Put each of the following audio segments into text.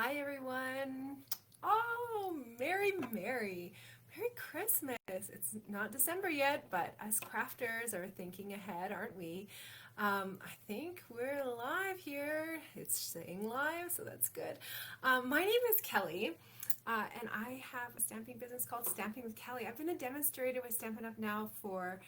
Hi everyone. Oh, Merry Christmas. It's not December yet, but us crafters are thinking ahead, aren't we? I think we're live here. It's saying live, so that's good. My name is Kelly, and I have a stamping business called Stamping with Kelly. I've been a demonstrator with Stampin' Up! Now for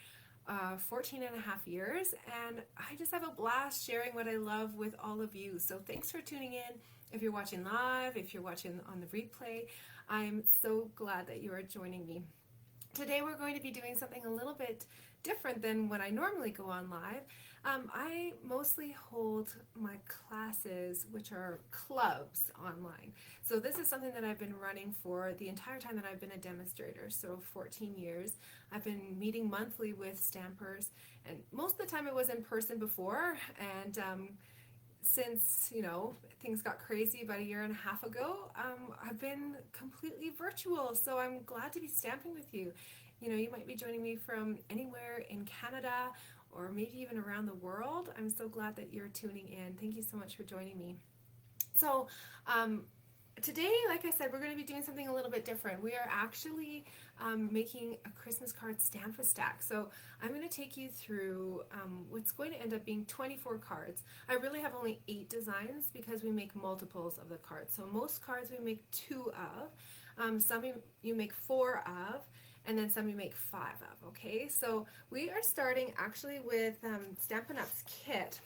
14 and a half years, and I just have a blast sharing what I love with all of you. So thanks for tuning in. If you're watching live, if you're watching on the replay, I'm so glad that you are joining me. Today we're going to be doing something a little bit different than when I normally go on live. I mostly hold my classes, which are clubs, online. So this is something that I've been running for the entire time that I've been a demonstrator, so 14 years. I've been meeting monthly with stampers, and most of the time it was in person before, and since things got crazy about a year and a half ago, I've been completely virtual, so I'm glad to be stamping with you. You might be joining me from anywhere in Canada or maybe even around the world. I'm so glad that you're tuning in. Thank you so much for joining me. So today, like I said, we're going to be doing something a little bit different. We are actually making a Christmas card stamp a stack. So I'm going to take you through what's going to end up being 24 cards. I really have only 8 designs because we make multiples of the cards. So most cards we make 2 of, some you make 4 of, and then some you make 5 of, okay? So we are starting actually with Stampin' Up's kit,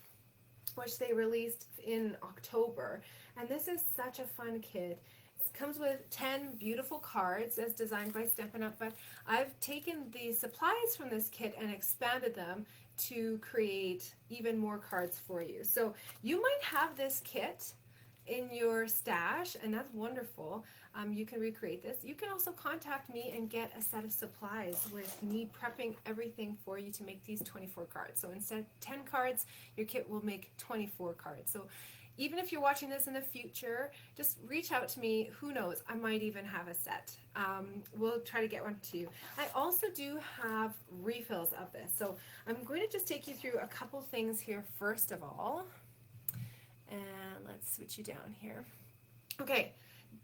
which they released in October. And this is such a fun kit. It comes with 10 beautiful cards as designed by Stampin' Up! But I've taken the supplies from this kit and expanded them to create even more cards for you. So you might have this kit in your stash, and that's wonderful. You can recreate this. You can also contact me and get a set of supplies with me prepping everything for you to make these 24 cards. So instead of 10 cards, your kit will make 24 cards. So even if you're watching this in the future, just reach out to me. Who knows? I might even have a set. We'll try to get one to you. I also do have refills of this. So I'm going to just take you through a couple things here first of all. And let's switch you down here. Okay,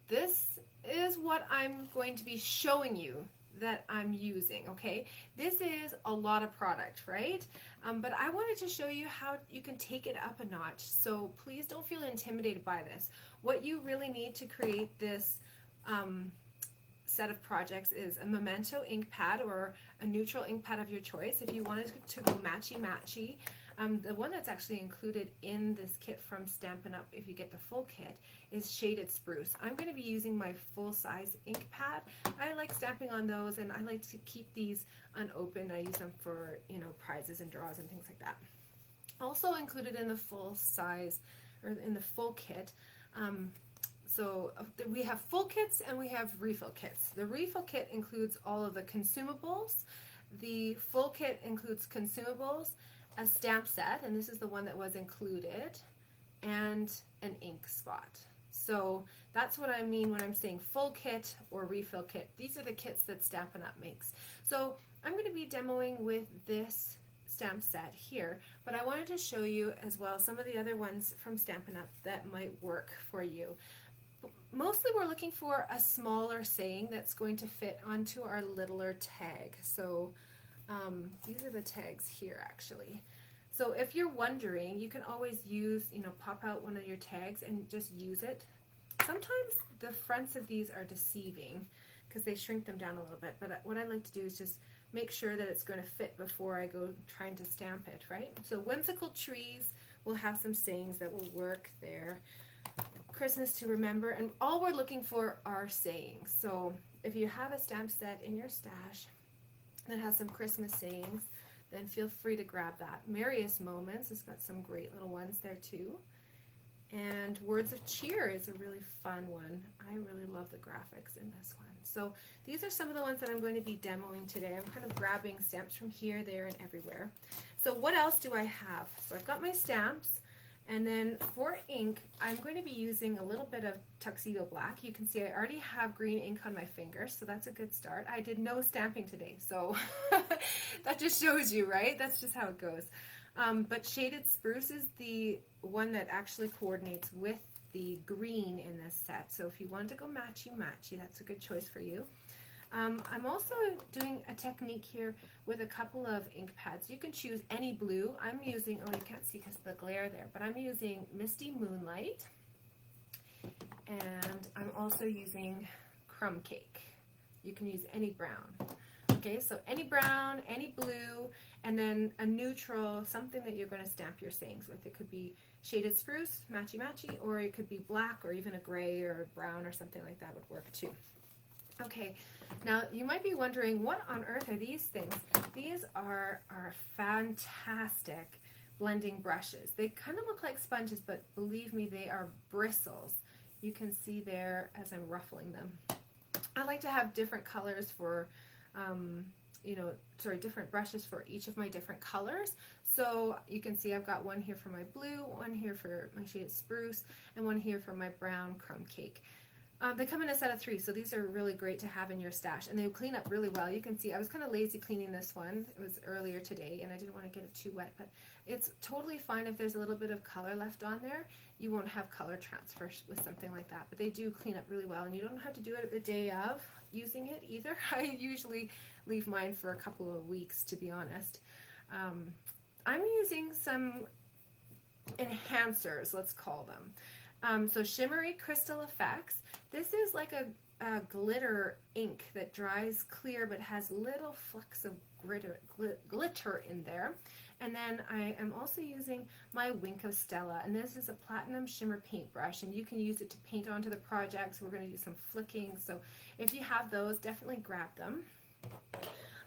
this is what I'm going to be showing you that I'm using, okay? This is a lot of product, right? But I wanted to show you how you can take it up a notch, so please don't feel intimidated by this. What you really need to create this set of projects is a memento ink pad or a neutral ink pad of your choice. If you wanted to go matchy-matchy, the one that's actually included in this kit from Stampin' Up! If you get the full kit, is Shaded Spruce. I'm going to be using my full-size ink pad. I like stamping on those, and I like to keep these unopened. I use them for, prizes and draws and things like that. Also included in the full size, or in the full kit, so we have full kits and we have refill kits. The refill kit includes all of the consumables. The full kit includes consumables, a stamp set, and this is the one that was included, and an ink spot. So that's what I mean when I'm saying full kit or refill kit. These are the kits that Stampin' Up! Makes. So I'm going to be demoing with this stamp set here, but I wanted to show you as well some of the other ones from Stampin' Up! That might work for you. Mostly we're looking for a smaller saying that's going to fit onto our littler tag. So these are the tags here actually. So if you're wondering, you can always use, pop out one of your tags and just use it. Sometimes the fronts of these are deceiving because they shrink them down a little bit, but what I like to do is just make sure that it's going to fit before I go trying to stamp it, right? So Whimsical Trees will have some sayings that will work there. Christmas to Remember, and all we're looking for are sayings. So if you have a stamp set in your stash that has some Christmas sayings, then feel free to grab that. Merriest Moments, it's got some great little ones there too. And Words of Cheer is a really fun one. I really love the graphics in this one. So these are some of the ones that I'm going to be demoing today. I'm kind of grabbing stamps from here, there, and everywhere. So what else do I have? So I've got my stamps. And then for ink, I'm going to be using a little bit of Tuxedo Black. You can see I already have green ink on my fingers, so that's a good start. I did no stamping today, so that just shows you, right? That's just how it goes. But Shaded Spruce is the one that actually coordinates with the green in this set. So if you want to go matchy-matchy, that's a good choice for you. I'm also doing a technique here with a couple of ink pads. You can choose any blue. I'm using, oh, you can't see because of the glare there, but I'm using Misty Moonlight, and I'm also using Crumb Cake. You can use any brown. Okay, so any brown, any blue, and then a neutral, something that you're going to stamp your sayings with. It could be shaded spruce, matchy-matchy, or it could be black or even a gray or a brown or something like that would work too. Okay, now you might be wondering, what on earth are these things? These are fantastic blending brushes. They kind of look like sponges, but believe me, they are bristles. You can see there as I'm ruffling them. I like to have different colors for, different brushes for each of my different colors. So you can see I've got one here for my blue, one here for my shaded spruce, and one here for my brown Crumb Cake. They come in a set of 3, so these are really great to have in your stash, and they clean up really well. You can see I was kind of lazy cleaning this one. It was earlier today, and I didn't want to get it too wet, but it's totally fine if there's a little bit of color left on there. You won't have color transfer with something like that, but they do clean up really well, and you don't have to do it the day of using it either. I usually leave mine for a couple of weeks, to be honest. I'm using some enhancers, let's call them. So Shimmery Crystal Effects. This is like a glitter ink that dries clear but has little flecks of glitter in there. And then I am also using my Wink of Stella, and this is a platinum shimmer paintbrush, and you can use it to paint onto the projects. We're going to do some flicking, so if you have those, definitely grab them.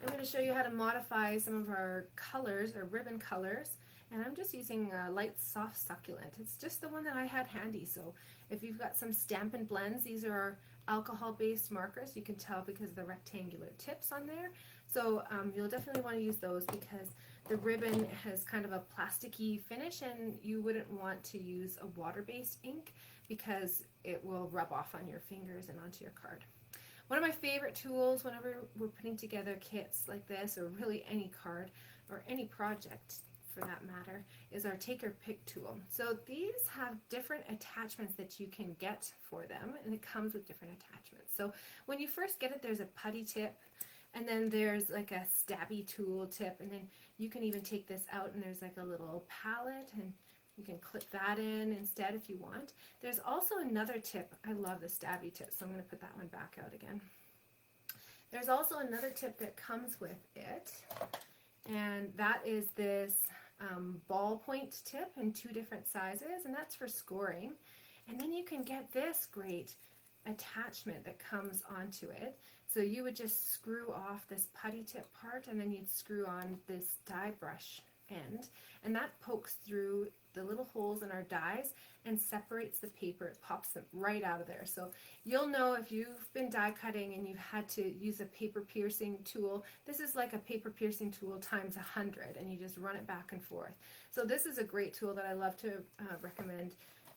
I'm going to show you how to modify some of our colors, or ribbon colors. And I'm just using Light Soft Succulent. It's just the one that I had handy. So if you've got some Stampin' Blends, these are our alcohol-based markers. You can tell because of the rectangular tips on there. So you'll definitely want to use those because the ribbon has kind of a plasticky finish, and you wouldn't want to use a water-based ink because it will rub off on your fingers and onto your card. One of my favorite tools whenever we're putting together kits like this, or really any card or any project for that matter, is our Take or Pick tool. So these have different attachments that you can get for them, and it comes with different attachments. So when you first get it, there's a putty tip, and then there's like a stabby tool tip, and then you can even take this out and there's like a little palette, and you can clip that in instead if you want. There's also another tip. I love the stabby tip, so I'm going to put that one back out again. There's also another tip that comes with it, and that is this ballpoint tip in 2 different sizes, and that's for scoring. And then you can get this great attachment that comes onto it. So you would just screw off this putty tip part, and then you'd screw on this die brush end, and that pokes through the little holes in our dies and separates the paper. It pops them right out of there. So you'll know if you've been die cutting and you've had to use a paper piercing tool, this is like a paper piercing tool times 100, and you just run it back and forth. So this is a great tool that I love to recommend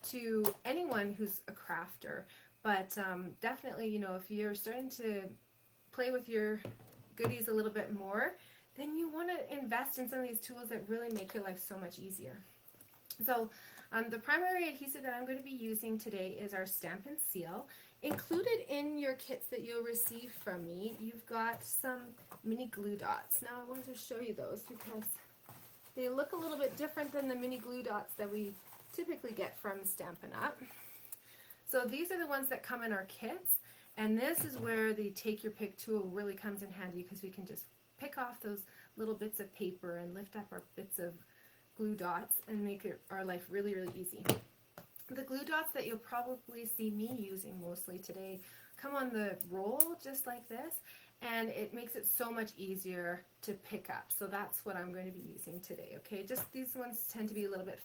to anyone who's a crafter. But definitely, you know, if you're starting to play with your goodies a little bit more, then you want to invest in some of these tools that really make your life so much easier. So the primary adhesive that I'm going to be using today is our Stampin' Seal. Included in your kits that you'll receive from me, you've got some mini glue dots. Now I wanted to show you those because they look a little bit different than the mini glue dots that we typically get from Stampin' Up. So these are the ones that come in our kits, and this is where the Take Your Pick tool really comes in handy because we can just pick off those little bits of paper and lift up our bits of glue dots and make our life really, really easy. The glue dots that you'll probably see me using mostly today come on the roll just like this, and it makes it so much easier to pick up. So that's what I'm going to be using today, okay? Just these ones tend to be a little bit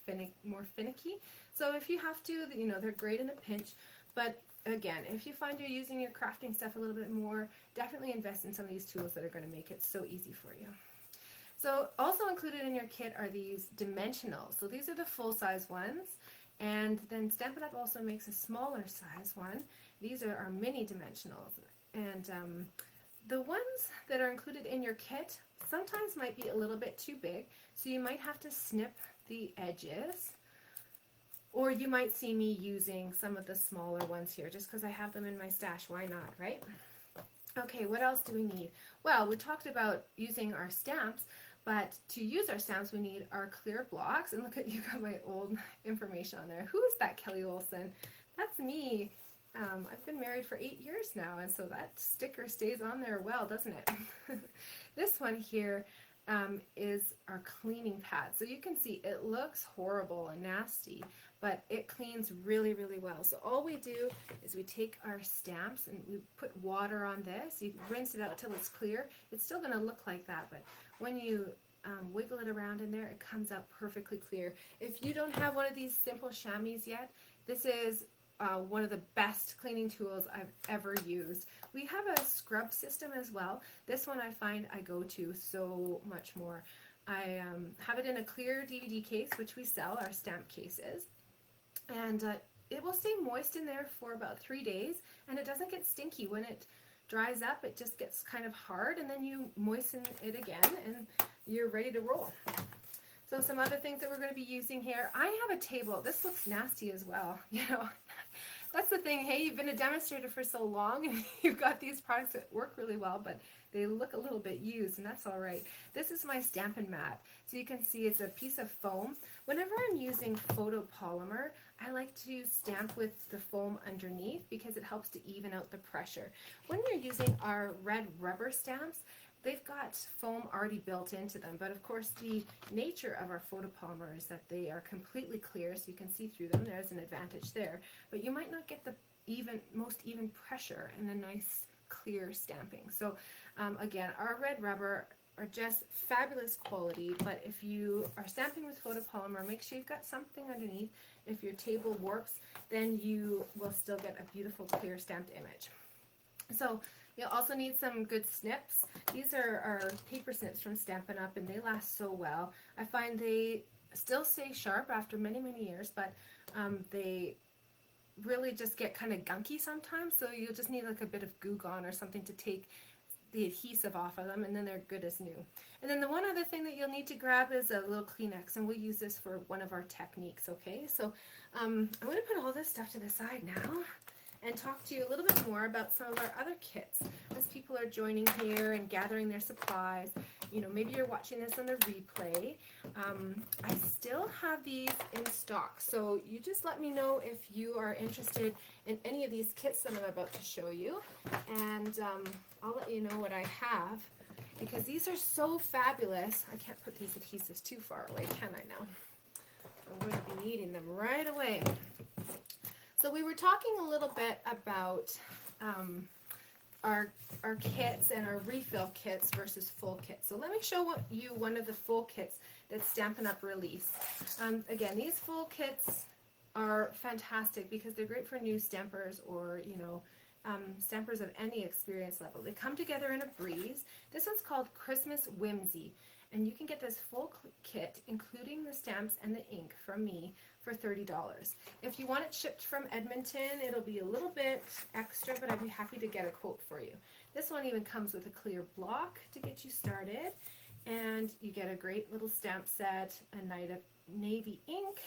more finicky. So if you have to, you know, they're great in a pinch, but again, if you find you're using your crafting stuff a little bit more, definitely invest in some of these tools that are going to make it so easy for you. So also included in your kit are these dimensionals. So these are the full-size ones, and then Stampin' Up! Also makes a smaller size one. These are our mini dimensionals, and the ones that are included in your kit sometimes might be a little bit too big, so you might have to snip the edges Or you might see me using some of the smaller ones here just because I have them in my stash. Why not, right? Okay, what else do we need? Well, we talked about using our stamps, but to use our stamps, we need our clear blocks. And look at, you got my old information on there. Who is that, Kelly Olson? That's me. I've been married for 8 years now, and so that sticker stays on there well, doesn't it? This one here is our cleaning pad. So you can see it looks horrible and nasty, but it cleans really, really well. So all we do is we take our stamps and we put water on this. You rinse it out till it's clear. It's still going to look like that, but when you wiggle it around in there, it comes out perfectly clear. If you don't have one of these simple chamois yet, this is one of the best cleaning tools I've ever used. We have a scrub system as well. This one I find I go to so much more. I have it in a clear DVD case, which we sell, our stamp cases. And it will stay moist in there for about 3 days, and it doesn't get stinky. When it dries up, it just gets kind of hard, and then you moisten it again, and you're ready to roll. So some other things that we're going to be using here. I have a table. This looks nasty as well. You know, that's the thing. Hey, you've been a demonstrator for so long, and you've got these products that work really well, but they look a little bit used, and that's all right. This is my Stampin' Mat. So you can see it's a piece of foam. Whenever I'm using photopolymer, I like to stamp with the foam underneath because it helps to even out the pressure. When you're using our red rubber stamps, they've got foam already built into them, but of course the nature of our photopolymer is that they are completely clear, so you can see through them. There's an advantage there, but you might not get the most even pressure and a nice clear stamping. So again, our red rubber are just fabulous quality, but if you are stamping with photopolymer, make sure you've got something underneath. If your table warps, then you will still get a beautiful clear stamped image. So you'll also need some good snips. These are our paper snips from Stampin' Up, and they last so well. I find they still stay sharp after many, many years, but they really just get kind of gunky sometimes, so you'll just need like a bit of Goo Gone or something to take the adhesive off of them, and then they're good as new. And then the one other thing that you'll need to grab is a little Kleenex, and we'll use this for one of our techniques, okay? So I'm going to put all this stuff to the side now and talk to you a little bit more about some of our other kits as people are joining here and gathering their supplies. You know, maybe you're watching this on the replay. I still have these in stock, so you just let me know if you are interested in any of these kits that I'm about to show you, and I'll let you know what I have, because these are so fabulous. I can't put these adhesives too far away, can I now? I'm going to be needing them right away. So we were talking a little bit about our kits and our refill kits versus full kits. So let me show you one of the full kits that Stampin' Up! Released. Again, these full kits are fantastic because they're great for new stampers or, you know, stampers of any experience level. They come together in a breeze. This one's called Christmas Whimsy, and you can get this full kit, including the stamps and the ink, from me for $30. If you want it shipped from Edmonton, it'll be a little bit extra, but I'd be happy to get a quote for you. This one even comes with a clear block to get you started, and you get a great little stamp set, a night of navy ink,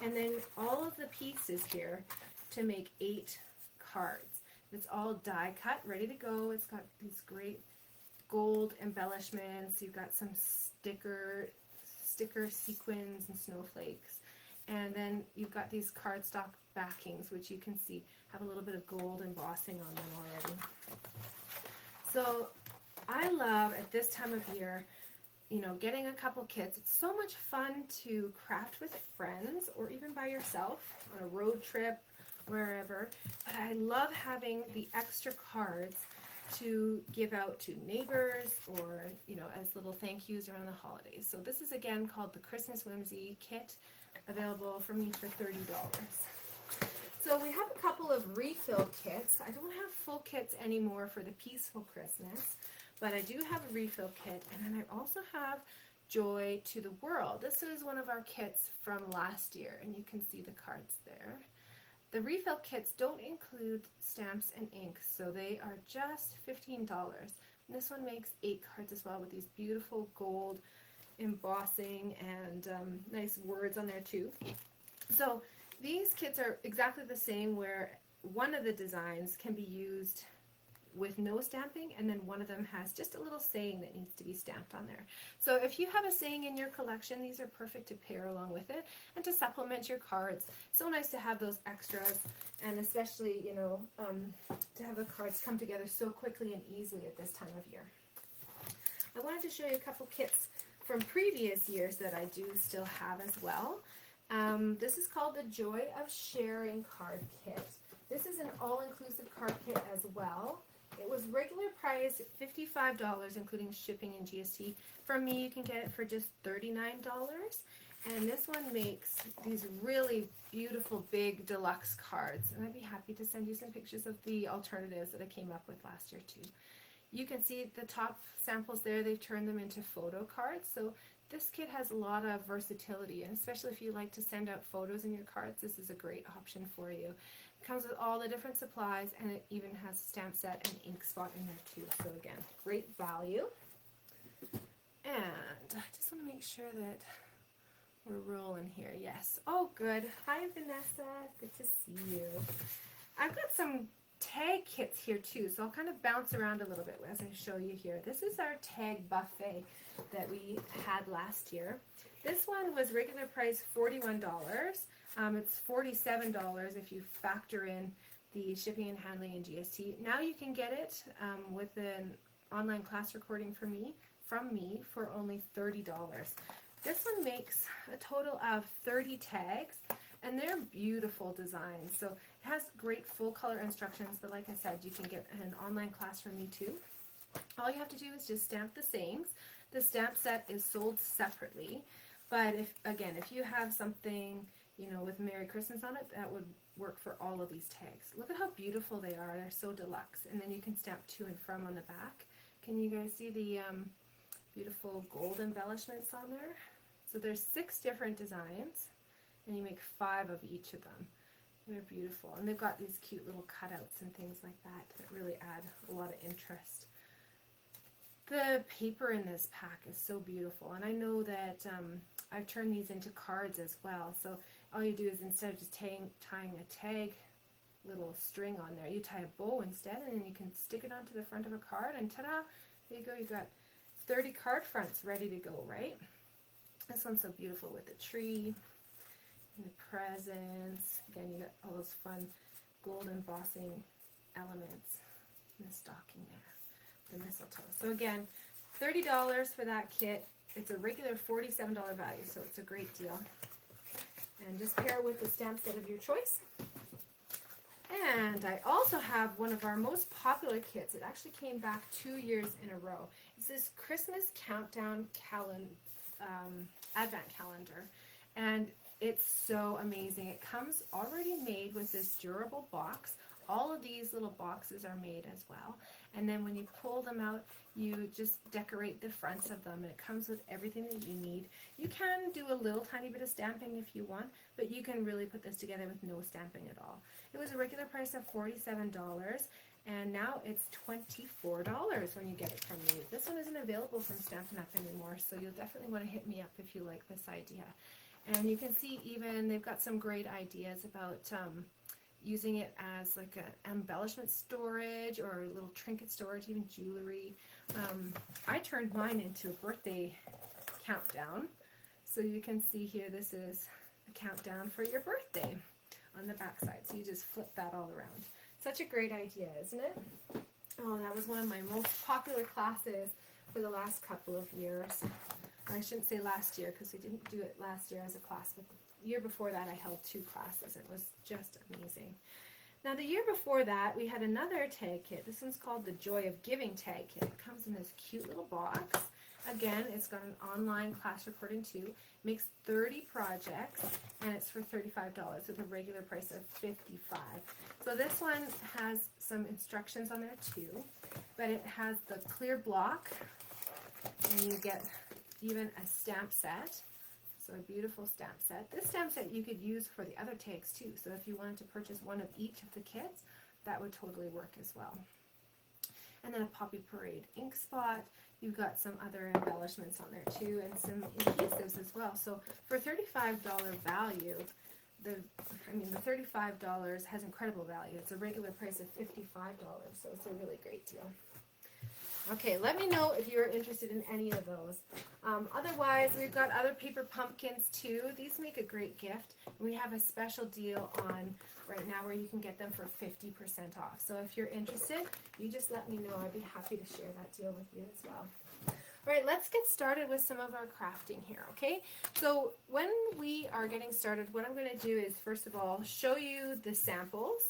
and then all of the pieces here to make 8 cards. It's all die cut, ready to go. It's got these great gold embellishments. You've got some sticker sequins and snowflakes. And then you've got these cardstock backings, which you can see have a little bit of gold embossing on them already. So I love, at this time of year, you know, getting a couple kits. It's so much fun to craft with friends or even by yourself on a road trip, wherever. But I love having the extra cards to give out to neighbors or, you know, as little thank yous around the holidays. So this is again called the Christmas Whimsy Kit, available from me for $30. So we have a couple of refill kits. I don't have full kits anymore for the Peaceful Christmas, but I do have a refill kit, and then I also have Joy to the World. This is one of our kits from last year, and you can see the cards there. The refill kits don't include stamps and ink, so they are just $15. And this one makes 8 cards as well with these beautiful gold embossing and nice words on there too. So these kits are exactly the same, where one of the designs can be used with no stamping, and then one of them has just a little saying that needs to be stamped on there. So if you have a saying in your collection, these are perfect to pair along with it and to supplement your cards. So nice to have those extras, and especially, you know, to have the cards come together so quickly and easily at this time of year. I wanted to show you a couple kits from previous years that I do still have as well. This is called the Joy of Sharing card kit. This is an all-inclusive card kit as well. It was regular price $55, including shipping and GST. From me, you can get it for just $39. And this one makes these really beautiful, big, deluxe cards. And I'd be happy to send you some pictures of the alternatives that I came up with last year, too. You can see the top samples there. They've turned them into photo cards. So this kit has a lot of versatility, and especially if you like to send out photos in your cards, this is a great option for you. It comes with all the different supplies, and it even has a stamp set and ink spot in there too. So again, great value. And I just want to make sure that we're rolling here. Yes. Oh, good. Hi, Vanessa. Good to see you. I've got some tag kits here too, so I'll kind of bounce around a little bit as I show you here. This is our tag buffet that we had last year. This one was regular price $41. It's $47 if you factor in the shipping and handling and GST. Now you can get it with an online class recording from me for only $30. This one makes a total of 30 tags, and they're beautiful designs. So it has great full color instructions, but like I said, you can get an online class from me too. All you have to do is just stamp the sayings. The stamp set is sold separately, but if you have something, you know, with Merry Christmas on it, that would work for all of these tags. Look at how beautiful they are. They're so deluxe. And then you can stamp to and from on the back. Can you guys see the beautiful gold embellishments on there? So there's 6 different designs, and you make 5 of each of them. They're beautiful, and they've got these cute little cutouts and things like that really add a lot of interest. The paper in this pack is so beautiful, and I know that I've turned these into cards as well. So all you do is, instead of just tying a tag little string on there, you tie a bow instead, and then you can stick it onto the front of a card, and ta-da, there you go. You've got 30 card fronts ready to go, right? This one's so beautiful with the tree and the presents. Again, you got all those fun gold embossing elements in the stocking there, the mistletoe. So again, $30 for that kit. It's a regular $47 value, so it's a great deal. And just pair with the stamp set of your choice. And I also have one of our most popular kits. It actually came back 2 years in a row. It's this Christmas countdown advent calendar, and it's so amazing. It comes already made with this durable box. All of these little boxes are made as well, and then when you pull them out, you just decorate the fronts of them, and it comes with everything that you need. You can do a little tiny bit of stamping if you want, but you can really put this together with no stamping at all. It was a regular price of $47, and now it's $24 when you get it from me. This one isn't available from Stampin' Up! Anymore, so you'll definitely want to hit me up if you like this idea. And you can see even they've got some great ideas about using it as like an embellishment storage or a little trinket storage, even jewelry. I turned mine into a birthday countdown. So you can see here, this is a countdown for your birthday on the back side. So you just flip that all around. Such a great idea, isn't it? Oh, that was one of my most popular classes for the last couple of years. I shouldn't say last year because we didn't do it last year as a class, but the year before that I held 2 classes. It was just amazing. Now the year before that we had another tag kit. This one's called the Joy of Giving tag kit. It comes in this cute little box. Again, it's got an online class recording too. It makes 30 projects, and it's for $35 with a regular price of $55. So this one has some instructions on there too, but it has the clear block, and you get even a stamp set. So a beautiful stamp set. This stamp set you could use for the other tags too. So if you wanted to purchase one of each of the kits, that would totally work as well. And then a Poppy Parade ink spot. You've got some other embellishments on there too, and some adhesives as well. So for $35 value, the $35 has incredible value. It's a regular price of $55, so it's a really great deal. Okay, let me know if you're interested in any of those. Otherwise, we've got other paper pumpkins too. These make a great gift. We have a special deal on right now where you can get them for 50% off. So if you're interested, you just let me know. I'd be happy to share that deal with you as well. All right, let's get started with some of our crafting here, okay? So when we are getting started, what I'm going to do is, first of all, show you the samples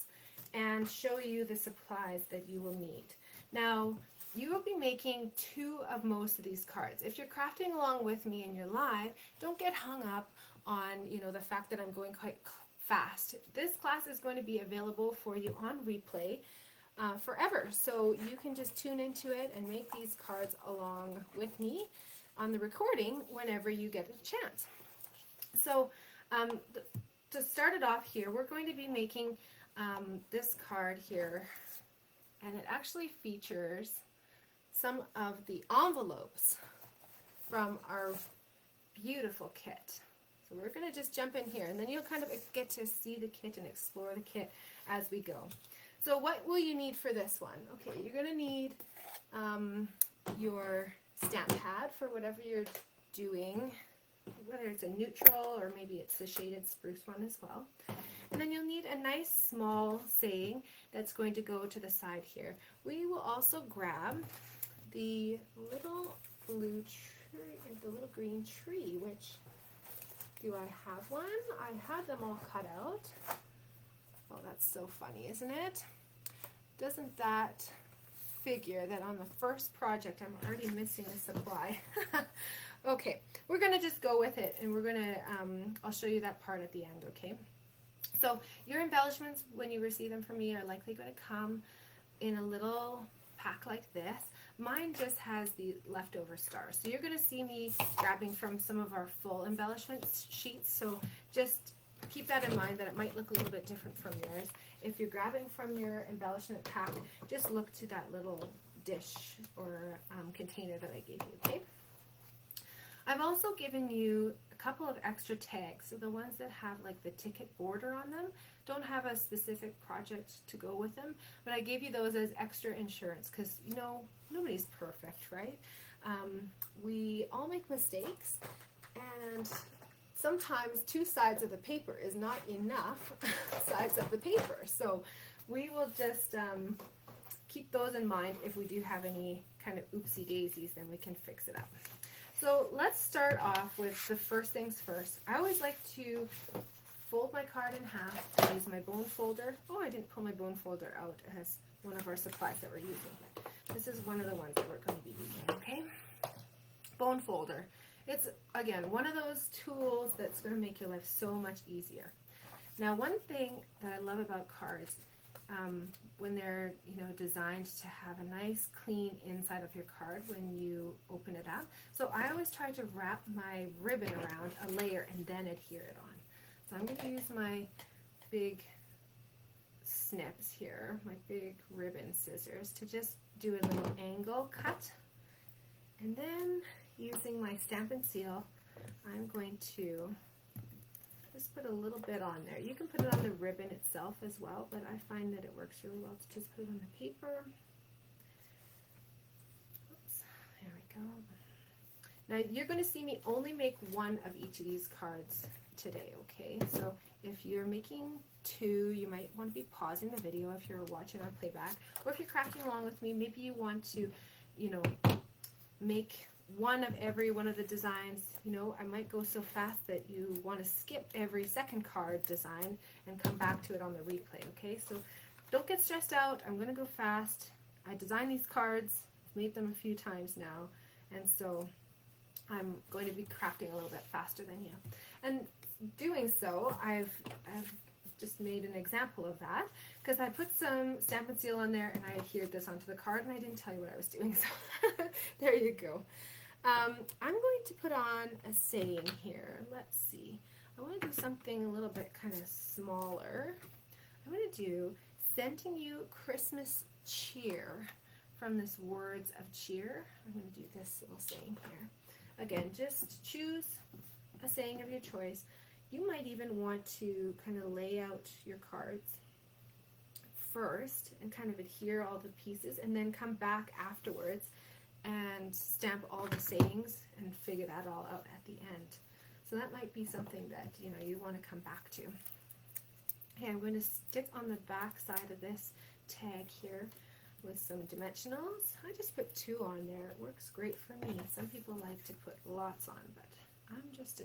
and show you the supplies that you will need. Now, you will be making 2 of most of these cards. If you're crafting along with me and you're live, don't get hung up on, the fact that I'm going quite fast. This class is going to be available for you on replay forever. So you can just tune into it and make these cards along with me on the recording whenever you get a chance. So to start it off here, we're going to be making this card here, and it actually features some of the envelopes from our beautiful kit. So we're going to just jump in here, and then you'll kind of get to see the kit and explore the kit as we go. So what will you need for this one? Okay, you're going to need your stamp pad for whatever you're doing, whether it's a neutral or maybe it's the shaded spruce one as well. And then you'll need a nice small saying that's going to go to the side here. We will also grab the little blue tree, the little green tree, which, do I have one? I had them all cut out. Oh, that's so funny, isn't it? Doesn't that figure that on the first project I'm already missing a supply? Okay, we're going to just go with it, and we're going to, I'll show you that part at the end, okay? So your embellishments, when you receive them from me, are likely going to come in a little pack like this. Mine just has the leftover stars. So you're going to see me grabbing from some of our full embellishment sheets. So just keep that in mind, that it might look a little bit different from yours. If you're grabbing from your embellishment pack, just look to that little dish or container that I gave you, okay? I've also given you a couple of extra tags. So the ones that have like the ticket border on them don't have a specific project to go with them, but I gave you those as extra insurance because, nobody's perfect, right? We all make mistakes, and sometimes 2 sides of the paper is not enough sides of the paper. So we will just keep those in mind. If we do have any kind of oopsie daisies, then we can fix it up. So let's start off with the first things first. I always like to fold my card in half. I use my bone folder. Oh, I didn't pull my bone folder out as one of our supplies that we're using. This is one of the ones that we're going to be using, okay? Bone folder. It's, again, one of those tools that's going to make your life so much easier. Now, one thing that I love about cards, when they're, designed to have a nice clean inside of your card when you open it up. So I always try to wrap my ribbon around a layer and then adhere it on. So I'm going to use my big snips here, my big ribbon scissors, to just do a little angle cut. And then using my Stampin' Seal, I'm going to just put a little bit on there. You can put it on the ribbon itself as well, but I find that it works really well to just put it on the paper. Oops, there we go. Now you're going to see me only make 1 of each of these cards today, okay? So if you're making 2, you might want to be pausing the video if you're watching on playback, or if you're crafting along with me, maybe you want to, make 1 of every one of the designs. I might go so fast that you want to skip every second card design and come back to it on the replay, okay? So don't get stressed out. I'm going to go fast. I designed these cards, made them a few times now, and so I'm going to be crafting a little bit faster than you. And doing so, I've just made an example of that because I put some Stampin' Seal on there and I adhered this onto the card, and I didn't tell you what I was doing, so there you go. I'm going to put on a saying here. Let's see. I want to do something a little bit kind of smaller. I'm going to do sending you Christmas cheer from this Words of Cheer. I'm going to do this little saying here. Again, just choose a saying of your choice. You might even want to kind of lay out your cards first and kind of adhere all the pieces, and then come back afterwards and stamp all the sayings and figure that all out at the end. So that might be something that you want to come back to. Okay, I'm going to stick on the back side of this tag here with some dimensionals. I just put 2 on there. It works great for me. Some people like to put lots on, but I'm just a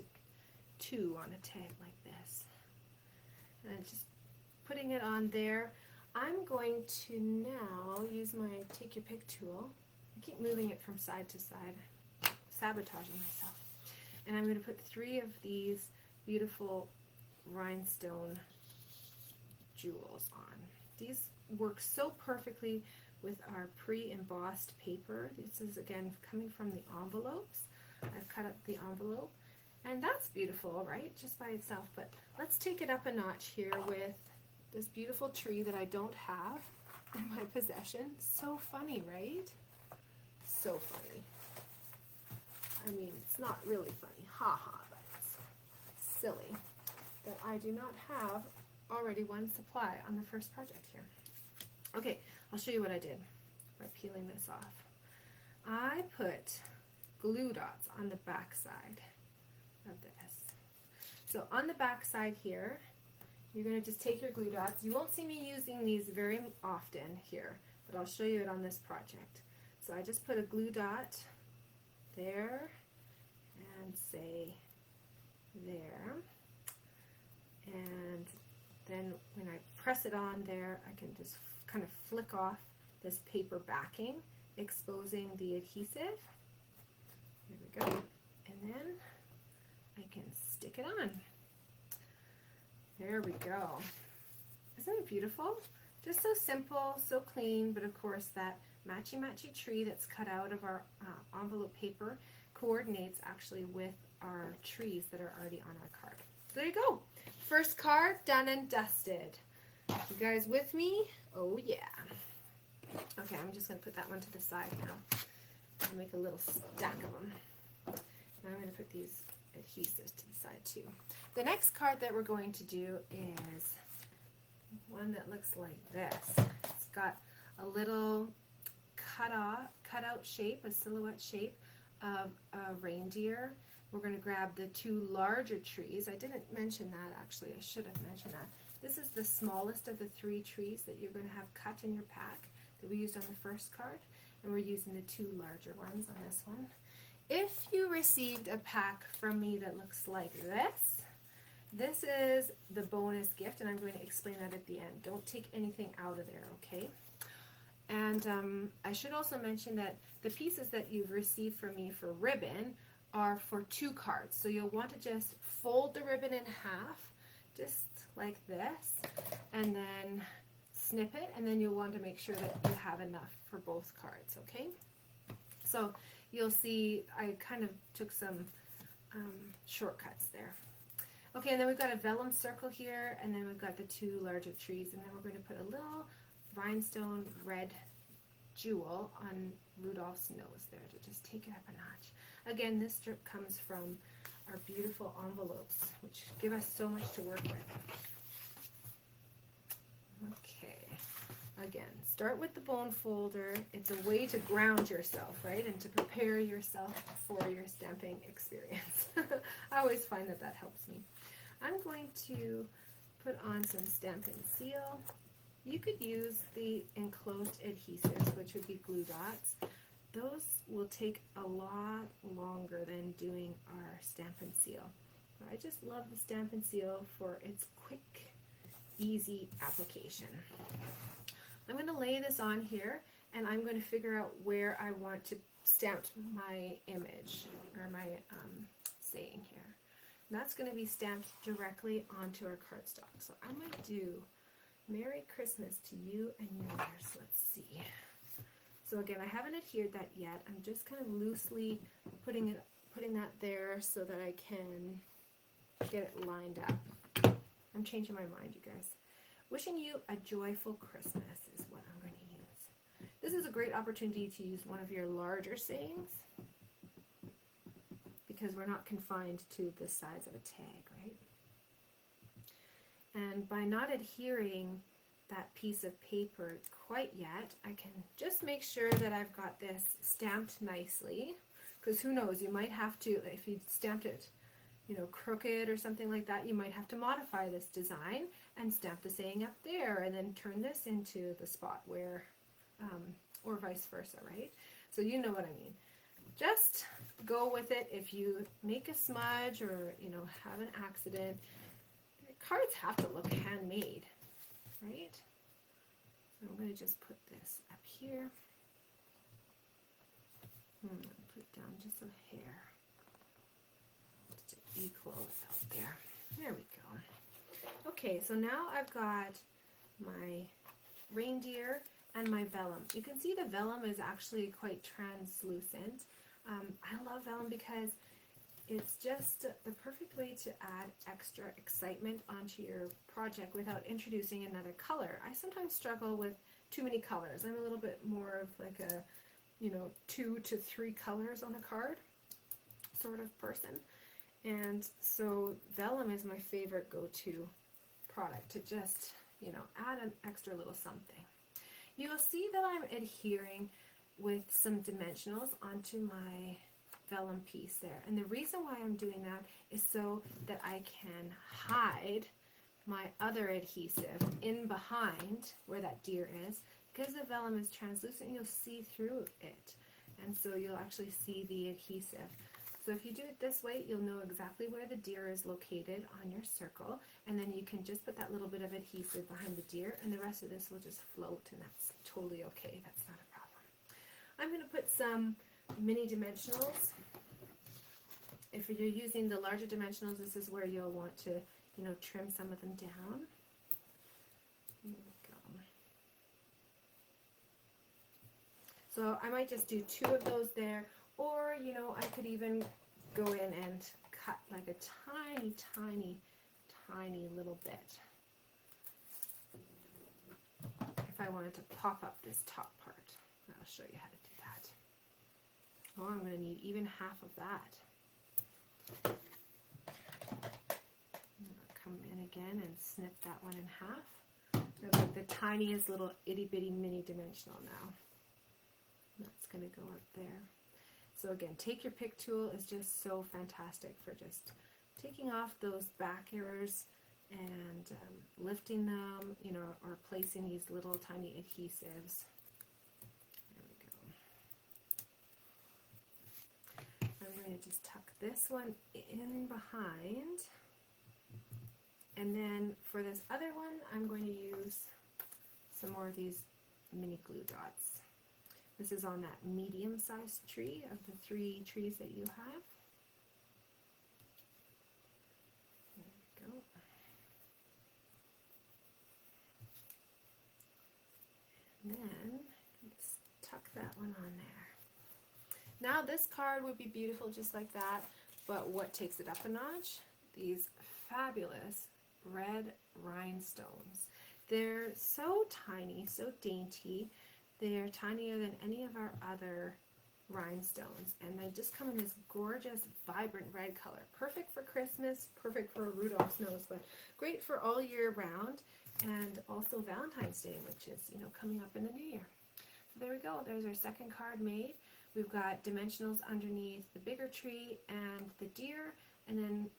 2 on a tag like this. And I'm just putting it on there. I'm going to now use my take your pick tool. I keep moving it from side to side, sabotaging myself. And I'm going to put 3 of these beautiful rhinestone jewels on. These work so perfectly with our pre-embossed paper. This is again coming from the envelopes. I've cut up the envelope, and that's beautiful, right, just by itself. But let's take it up a notch here with this beautiful tree that I don't have in my possession. So funny, right? So funny. I mean, it's not really funny, haha, but it's silly that I do not have already one supply on the first project here. Okay, I'll show you what I did by peeling this off. I put glue dots on the back side of this. So on the back side here, you're going to just take your glue dots. You won't see me using these very often here, but I'll show you it on this project. So I just put a glue dot there and say there, and then when I press it on there, I can just kind of flick off this paper backing, exposing the adhesive. There we go. And then I can stick it on. There we go. Isn't it beautiful? Just so simple, so clean, but of course that matchy-matchy tree that's cut out of our envelope paper coordinates actually with our trees that are already on our card. So there you go. First card done and dusted. You guys with me? Oh yeah. Okay, I'm just going to put that one to the side now. I'll make a little stack of them. Now I'm going to put these adhesives to the side too. The next card that we're going to do is one that looks like this. It's got a little cut out shape, a silhouette shape of a reindeer. We're going to grab the 2 larger trees. I didn't mention that actually. I should have mentioned that. This is the smallest of the 3 trees that you're going to have cut in your pack that we used on the first card, and we're using the 2 larger ones on this one. If you received a pack from me that looks like this, this is the bonus gift, and I'm going to explain that at the end. Don't take anything out of there, okay? And I should also mention that the pieces that you've received from me for ribbon are for 2 cards. So you'll want to just fold the ribbon in half, just like this, and then snip it, and then you'll want to make sure that you have enough for both cards, okay? So you'll see I kind of took some shortcuts there. Okay, and then we've got a vellum circle here, and then we've got the 2 larger trees, and then we're going to put a little rhinestone red jewel on Rudolph's nose there to just take it up a notch. Again, this strip comes from our beautiful envelopes, which give us so much to work with. Okay, again, start with the bone folder. It's a way to ground yourself, right, and to prepare yourself for your stamping experience. I always find that that helps me. I'm going to put on some Stampin' Seal. You could use the enclosed adhesives, which would be glue dots. Those will take a lot longer than doing our Stampin' Seal. I just love the Stampin' Seal for its quick, easy application. I'm going to lay this on here, and I'm going to figure out where I want to stamp my image, or my saying here. And that's going to be stamped directly onto our cardstock. So I'm going to do Merry Christmas to you and yours. Let's see. So again, I haven't adhered that yet. I'm just kind of loosely putting that there so that I can get it lined up. I'm changing my mind, you guys. Wishing you a joyful Christmas is what I'm going to use. This is a great opportunity to use one of your larger sayings because we're not confined to the size of a tag, right? And by not adhering that piece of paper quite yet, I can just make sure that I've got this stamped nicely, because who knows, you might have to, if you stamped it, you know, crooked or something like that, you might have to modify this design and stamp the saying up there and then turn this into the spot where, or vice versa, right? So you know what I mean. Just go with it. If you make a smudge or, you know, have an accident, cards have to look handmade, right? So I'm going to just put this up here. Put it down just a hair, just to equal it out there. There we go. Okay, so now I've got my reindeer and my vellum. You can see the vellum is actually quite translucent. I love vellum because it's just the perfect way to add extra excitement onto your project without introducing another color. I sometimes struggle with too many colors. I'm a little bit more of like a, you know, 2 to 3 colors on a card sort of person. And so vellum is my favorite go-to product to just, you know, add an extra little something. You'll see that I'm adhering with some dimensionals onto my vellum piece there. And the reason why I'm doing that is so that I can hide my other adhesive in behind where that deer is. Because the vellum is translucent, you'll see through it. And so you'll actually see the adhesive. So if you do it this way, you'll know exactly where the deer is located on your circle. And then you can just put that little bit of adhesive behind the deer, and the rest of this will just float, and that's totally okay. That's not a problem. I'm going to put some mini dimensionals. If you're using the larger dimensionals, this is where you'll want to, you know, trim some of them down. There we go. So I might just do 2 of those there, or, you know, I could even go in and cut like a tiny, tiny, tiny little bit if I wanted to pop up this top part. I'll show you how to do that. Oh, I'm going to need even half of that. I'm going to come in again and snip that one in half. They're like the tiniest little itty bitty mini dimensional now. That's going to go up there. So again, take your pick tool is just so fantastic for just taking off those back errors and lifting them, you know, or placing these little tiny adhesives. There we go. I'm going to just tuck this one in behind. And then for this other one, I'm going to use some more of these mini glue dots. This is on that medium-sized tree of the 3 trees that you have. There we go. And then just tuck that one on there. Now this card would be beautiful just like that, but what takes it up a notch? These fabulous red rhinestones. They're so tiny, so dainty. They're tinier than any of our other rhinestones, and they just come in this gorgeous, vibrant red color. Perfect for Christmas, perfect for Rudolph's nose, but great for all year round, and also Valentine's Day, which is, you know, coming up in the new year. So there we go. There's our second card made. We've got dimensionals underneath the bigger tree and the deer, and then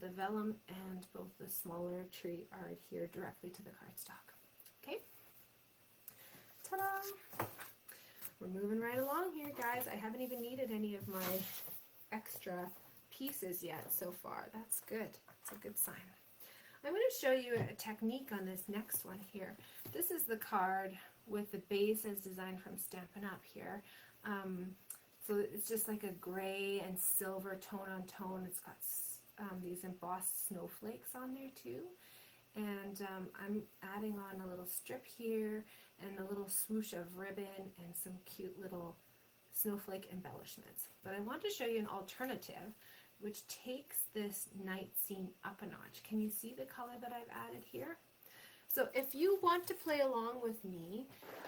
the vellum and both the smaller tree are adhered directly to the cardstock. Okay? Ta-da! We're moving right along here, guys. I haven't even needed any of my extra pieces yet so far. That's good. It's a good sign. I'm going to show you a technique on this next one here. This is the card with the base as designed from Stampin' Up! Here. So it's just like a gray and silver tone on tone. It's got these embossed snowflakes on there too. And I'm adding on a little strip here and a little swoosh of ribbon and some cute little snowflake embellishments. But I want to show you an alternative which takes this night scene up a notch. Can you see the color that I've added here? So if you want to play along with me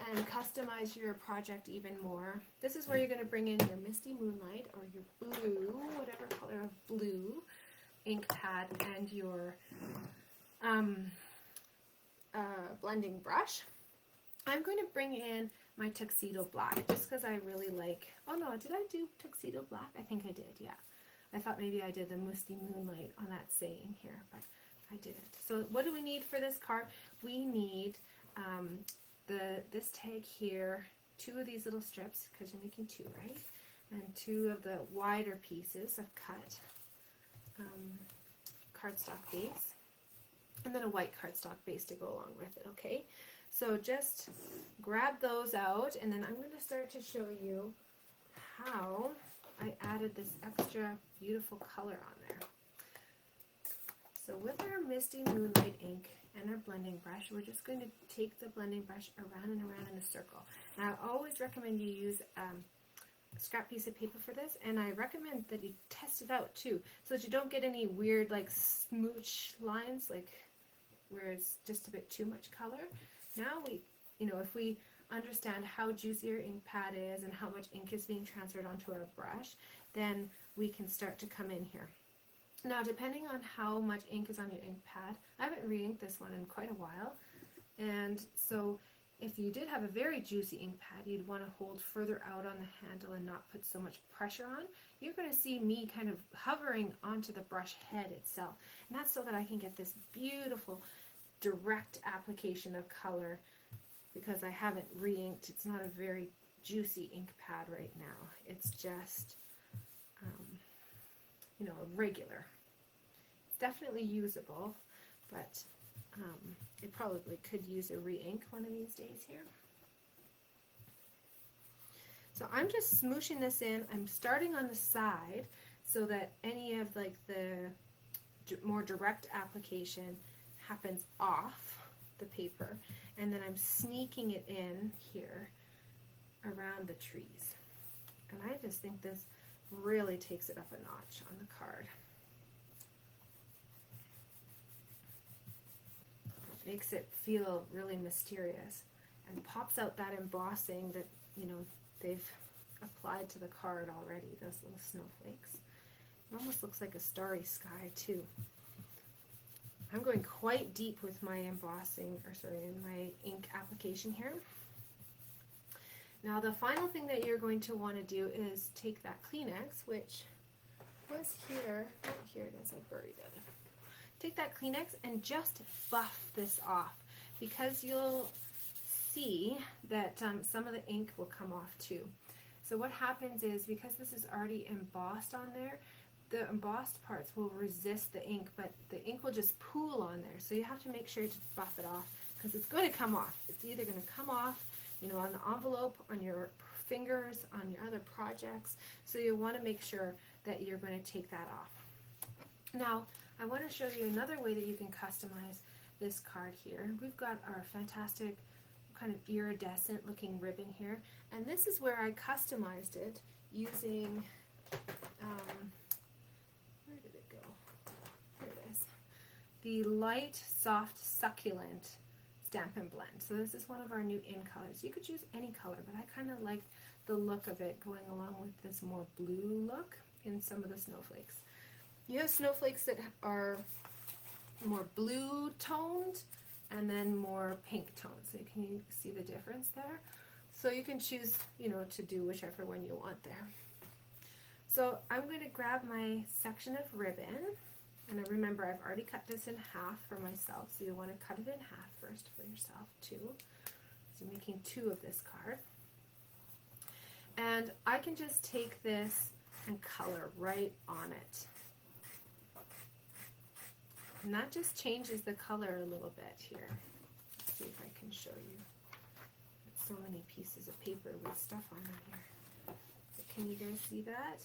and customize your project even more, this is where you're going to bring in your Misty Moonlight or your blue, whatever color of blue ink pad, and your um, blending brush, I'm going to bring in my Tuxedo Black just because I really like, oh no, did I do Tuxedo Black? I think I did, yeah. I thought maybe I did the Misty Moonlight on that saying here, but I didn't. So what do we need for this card? We need this tag here, 2 of these little strips, because you're making 2, right? And 2 of the wider pieces of cut cardstock base, and then a white cardstock base to go along with it, okay? So just grab those out, and then I'm going to start to show you how I added this extra beautiful color on there. So with our Misty Moonlight ink and our blending brush, we're just going to take the blending brush around and around in a circle. Now I always recommend you use a scrap piece of paper for this, and I recommend that you test it out too, so that you don't get any weird like smooch lines, like where it's just a bit too much color. Now we, if we understand how juicy our ink pad is and how much ink is being transferred onto our brush, then we can start to come in here. Now, depending on how much ink is on your ink pad, I haven't re-inked this one in quite a while, and so if you did have a very juicy ink pad, you'd want to hold further out on the handle and not put so much pressure on. You're going to see me kind of hovering onto the brush head itself, and that's so that I can get this beautiful direct application of color, because I haven't re-inked. It's not a very juicy ink pad right now. It's just regular. It's definitely usable, but it probably could use a re-ink one of these days here. So I'm just smooshing this in. I'm starting on the side so that any of like the more direct application happens off the paper, and then I'm sneaking it in here around the trees. And I just think this really takes it up a notch on the card. Makes it feel really mysterious and pops out that embossing that they've applied to the card already, those little snowflakes. It almost looks like a starry sky too. I'm going quite deep with my embossing, in my ink application here. Now the final thing that you're going to want to do is take that Kleenex, which was here, oh here it is, I buried it. Take that Kleenex and just buff this off, because you'll see that some of the ink will come off too. So what happens is, because this is already embossed on there, the embossed parts will resist the ink, but the ink will just pool on there. So you have to make sure to buff it off, because it's going to come off. It's either going to come off, on the envelope, on your fingers, on your other projects. So you want to make sure that you're going to take that off. Now, I want to show you another way that you can customize this card here. We've got our fantastic kind of iridescent looking ribbon here, and this is where I customized it using, where did it go? Here it is. The Light Soft Succulent Stamp and Blend. So this is one of our new in colors. You could use any color, but I kind of like the look of it going along with this more blue look in some of the snowflakes. You have snowflakes that are more blue toned and then more pink toned. So can you see the difference there? So you can choose, to do whichever one you want there. So I'm going to grab my section of ribbon, and remember I've already cut this in half for myself, so you want to cut it in half first for yourself too. So I'm making 2 of this card. And I can just take this and color right on it. And that just changes the color a little bit here. Let's see if I can show you. So many pieces of paper with stuff on them here. But can you guys see that?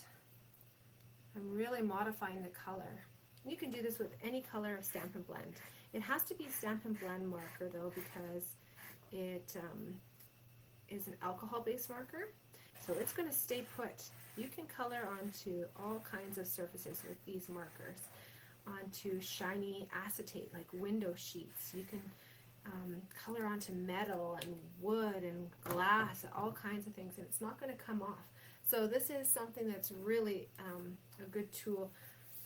I'm really modifying the color. And you can do this with any color of Stamp and Blend. It has to be Stamp and Blend marker though, because it is an alcohol-based marker. So it's going to stay put. You can color onto all kinds of surfaces with these markers. Onto shiny acetate like window sheets. You can color onto metal and wood and glass, all kinds of things, and it's not going to come off. So this is something that's really a good tool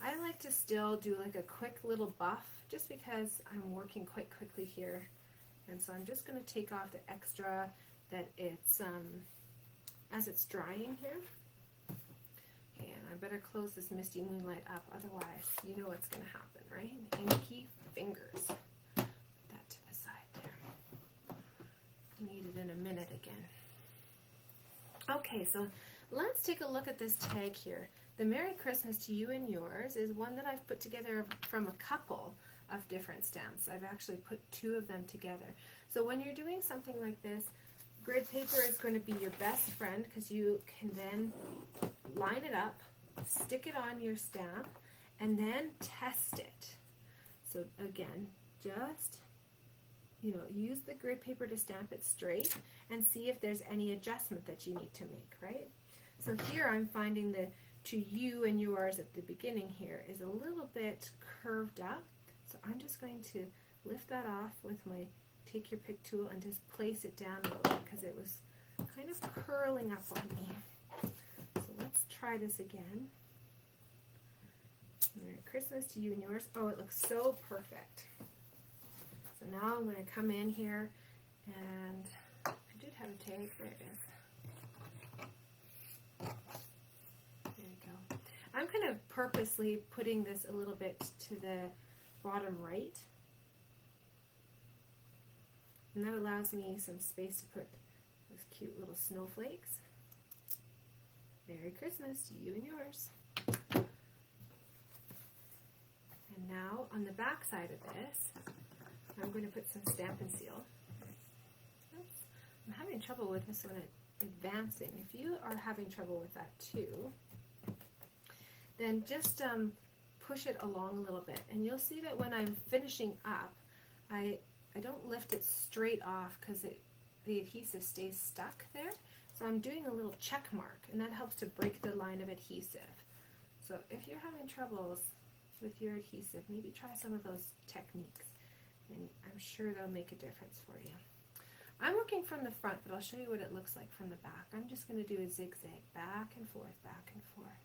I like to still do like a quick little buff just because I'm working quite quickly here. And so I'm just going to take off the extra that it's, as it's drying here. And I better close this Misty Moonlight up, otherwise you know what's going to happen, right? Inky fingers. Put that to the side there. Need it in a minute again. Okay, so let's take a look at this tag here. The Merry Christmas to You and Yours is one that I've put together from a couple of different stamps. I've actually put 2 of them together. So when you're doing something like this, grid paper is going to be your best friend because you can then line it up, stick it on your stamp, and then test it. So again, just use the grid paper to stamp it straight and see if there's any adjustment that you need to make, right? So here I'm finding the to you and yours at the beginning here is a little bit curved up. So I'm just going to lift that off with my take your pick tool and just place it down a little bit because it was kind of curling up on me. So let's try this again. Merry Christmas to you and yours. Oh, it looks so perfect. So now I'm going to come in here, and I did have a tag. There it is. There you go. I'm kind of purposely putting this a little bit to the bottom right, and that allows me some space to put those cute little snowflakes. Merry Christmas to you and yours. And now on the back side of this, I'm going to put some Stampin' Seal. Oops. I'm having trouble with this one advancing. If you are having trouble with that too, then just push it along a little bit, and you'll see that when I'm finishing up, I don't lift it straight off because the adhesive stays stuck there. So I'm doing a little check mark, and that helps to break the line of adhesive. So if you're having troubles with your adhesive, maybe try some of those techniques, and I'm sure they'll make a difference for you. I'm working from the front, but I'll show you what it looks like from the back. I'm just going to do a zigzag back and forth, back and forth.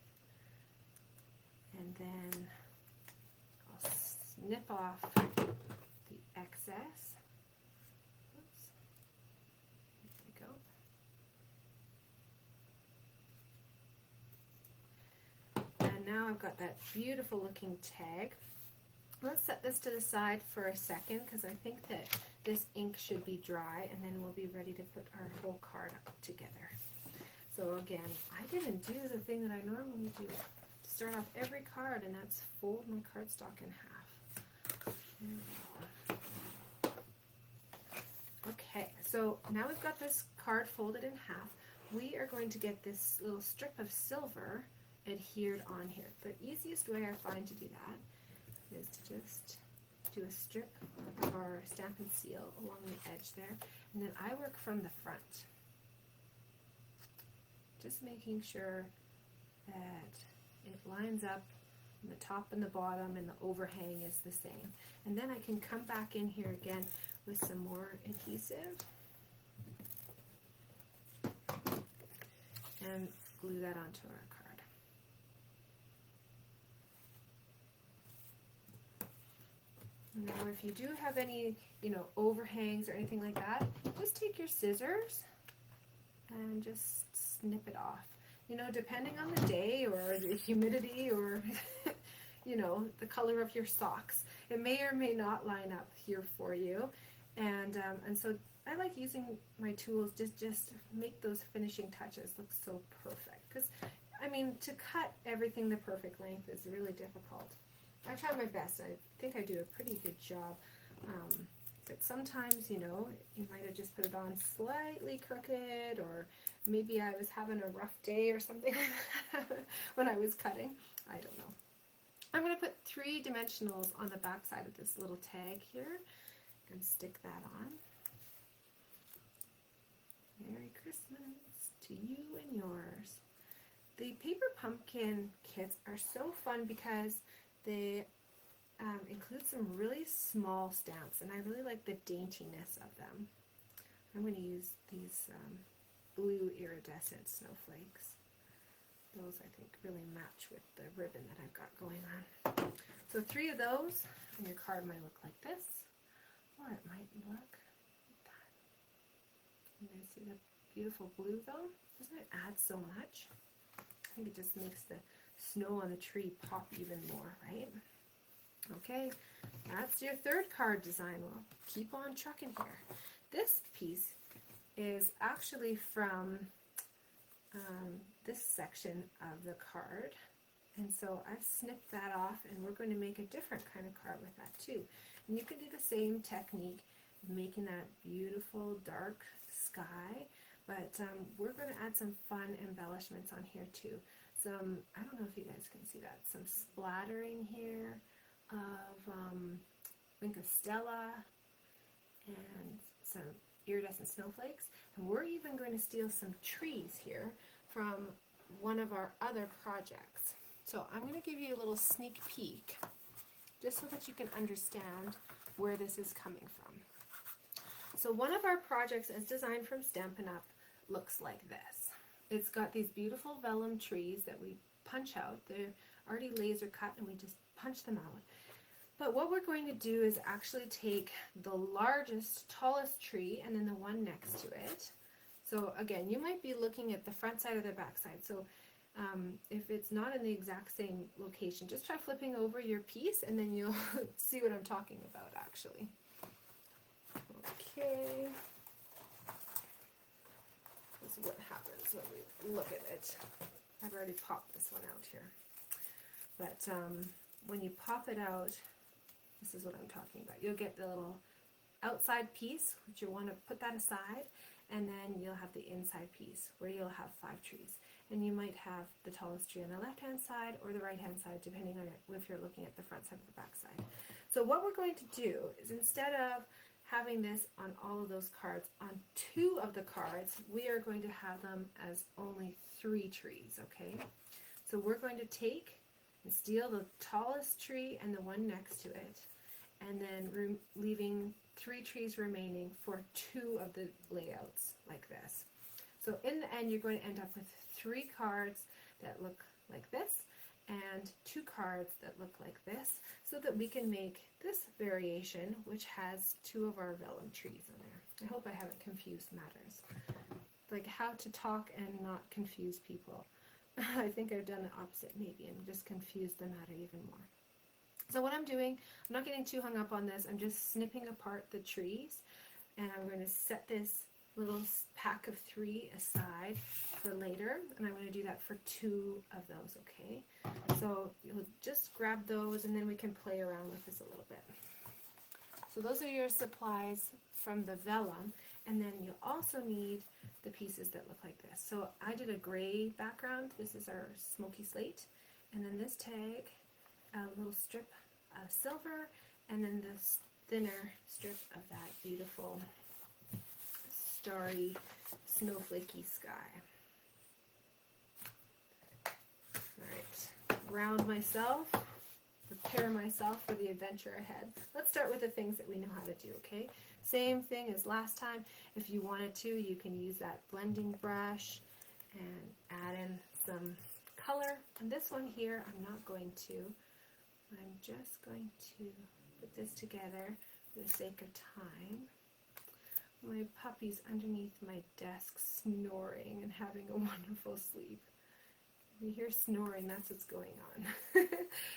And then I'll snip off the excess. Oops. There we go. And now I've got that beautiful looking tag. Let's set this to the side for a second because I think that this ink should be dry, and then we'll be ready to put our whole card up together. So again, I didn't do the thing that I normally do. Start off every card, and that's fold my cardstock in half. Okay, so now we've got this card folded in half. We are going to get this little strip of silver adhered on here. The easiest way I find to do that is to just do a strip of our Stampin' Seal along the edge there, and then I work from the front, just making sure that it lines up, and the top and the bottom and the overhang is the same. And then I can come back in here again with some more adhesive and glue that onto our card. Now if you do have any, overhangs or anything like that, just take your scissors and just snip it off. Depending on the day or the humidity or, the color of your socks, it may or may not line up here for you. And so I like using my tools to just make those finishing touches look so perfect. Because, to cut everything the perfect length is really difficult. I try my best. I think I do a pretty good job. But sometimes, you might have just put it on slightly crooked, or maybe I was having a rough day or something when I was cutting. I don't know. I'm going to put 3 dimensionals on the back side of this little tag here and stick that on. Merry Christmas to you and yours. The paper pumpkin kits are so fun because they include some really small stamps, and I really like the daintiness of them. I'm going to use these blue iridescent snowflakes. Those, I think, really match with the ribbon that I've got going on. So 3 of those, and your card might look like this, or it might look like that. You guys see the beautiful blue though? Doesn't it add so much? I think it just makes the snow on the tree pop even more, right? Okay, that's your 3rd card design. We'll keep on trucking here. This piece is actually from this section of the card, and so I've snipped that off, and we're going to make a different kind of card with that too. And you can do the same technique of making that beautiful dark sky, but we're going to add some fun embellishments on here too. Some, I don't know if you guys can see that, some splattering here of Wink of Stella and some iridescent snowflakes, and we're even going to steal some trees here from one of our other projects. So I'm going to give you a little sneak peek just so that you can understand where this is coming from. So one of our projects as designed from Stampin' Up! Looks like this. It's got these beautiful vellum trees that we punch out. They're already laser cut and we just punch them out. But what we're going to do is actually take the largest, tallest tree and then the one next to it. So again, you might be looking at the front side or the back side. So if it's not in the exact same location, just try flipping over your piece and then you'll see what I'm talking about actually. Okay. This is what happens when we look at it. I've already popped this one out here. But when you pop it out, this is what I'm talking about. You'll get the little outside piece, which you'll want to put that aside, and then you'll have the inside piece where you'll have 5 trees. And you might have the tallest tree on the left-hand side or the right-hand side, depending on if you're looking at the front side or the back side. So what we're going to do is, instead of having this on all of those cards, on 2 of the cards, we are going to have them as only 3 trees, okay? So we're going to take and steal the tallest tree and the one next to it, and then leaving 3 trees remaining for 2 of the layouts like this. So in the end, you're going to end up with 3 cards that look like this and 2 cards that look like this, so that we can make this variation, which has 2 of our vellum trees in there. I hope I haven't confused matters. Like how to talk and not confuse people. I think I've done the opposite maybe and just confused the matter even more. So what I'm doing, I'm not getting too hung up on this, I'm just snipping apart the trees, and I'm going to set this little pack of 3 aside for later, and I'm going to do that for 2 of those, okay? So you'll just grab those and then we can play around with this a little bit. So those are your supplies from the vellum, and then you'll also need the pieces that look like this. So I did a gray background, this is our smoky slate, and then this tag, a little strip of silver, and then this thinner strip of that beautiful starry, snowflakey sky. Alright, ground myself, prepare myself for the adventure ahead. Let's start with the things that we know how to do, okay? Same thing as last time. If you wanted to, you can use that blending brush and add in some color. And this one here, I'm not going to. I'm just going to put this together for the sake of time. My puppy's underneath my desk snoring and having a wonderful sleep. If you hear snoring, that's what's going on.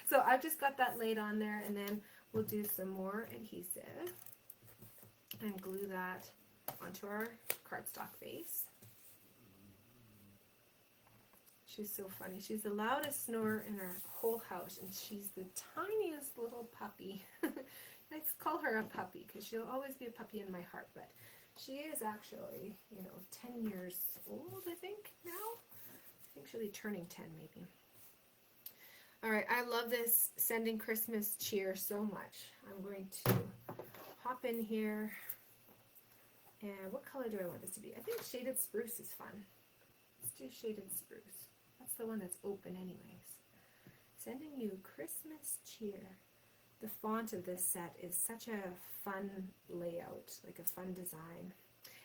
So I've just got that laid on there, and then we'll do some more adhesive and glue that onto our cardstock base. She's so funny. She's the loudest snorer in our whole house, and she's the tiniest little puppy. I call her a puppy because she'll always be a puppy in my heart, but she is actually, 10 years old, I think, now. I think she'll be turning 10, maybe. All right, I love this Sending Christmas Cheer so much. I'm going to hop in here. And what color do I want this to be? I think Shaded Spruce is fun. Let's do Shaded Spruce. That's the one that's open anyways. Sending you Christmas cheer. The font of this set is such a fun layout, like a fun design.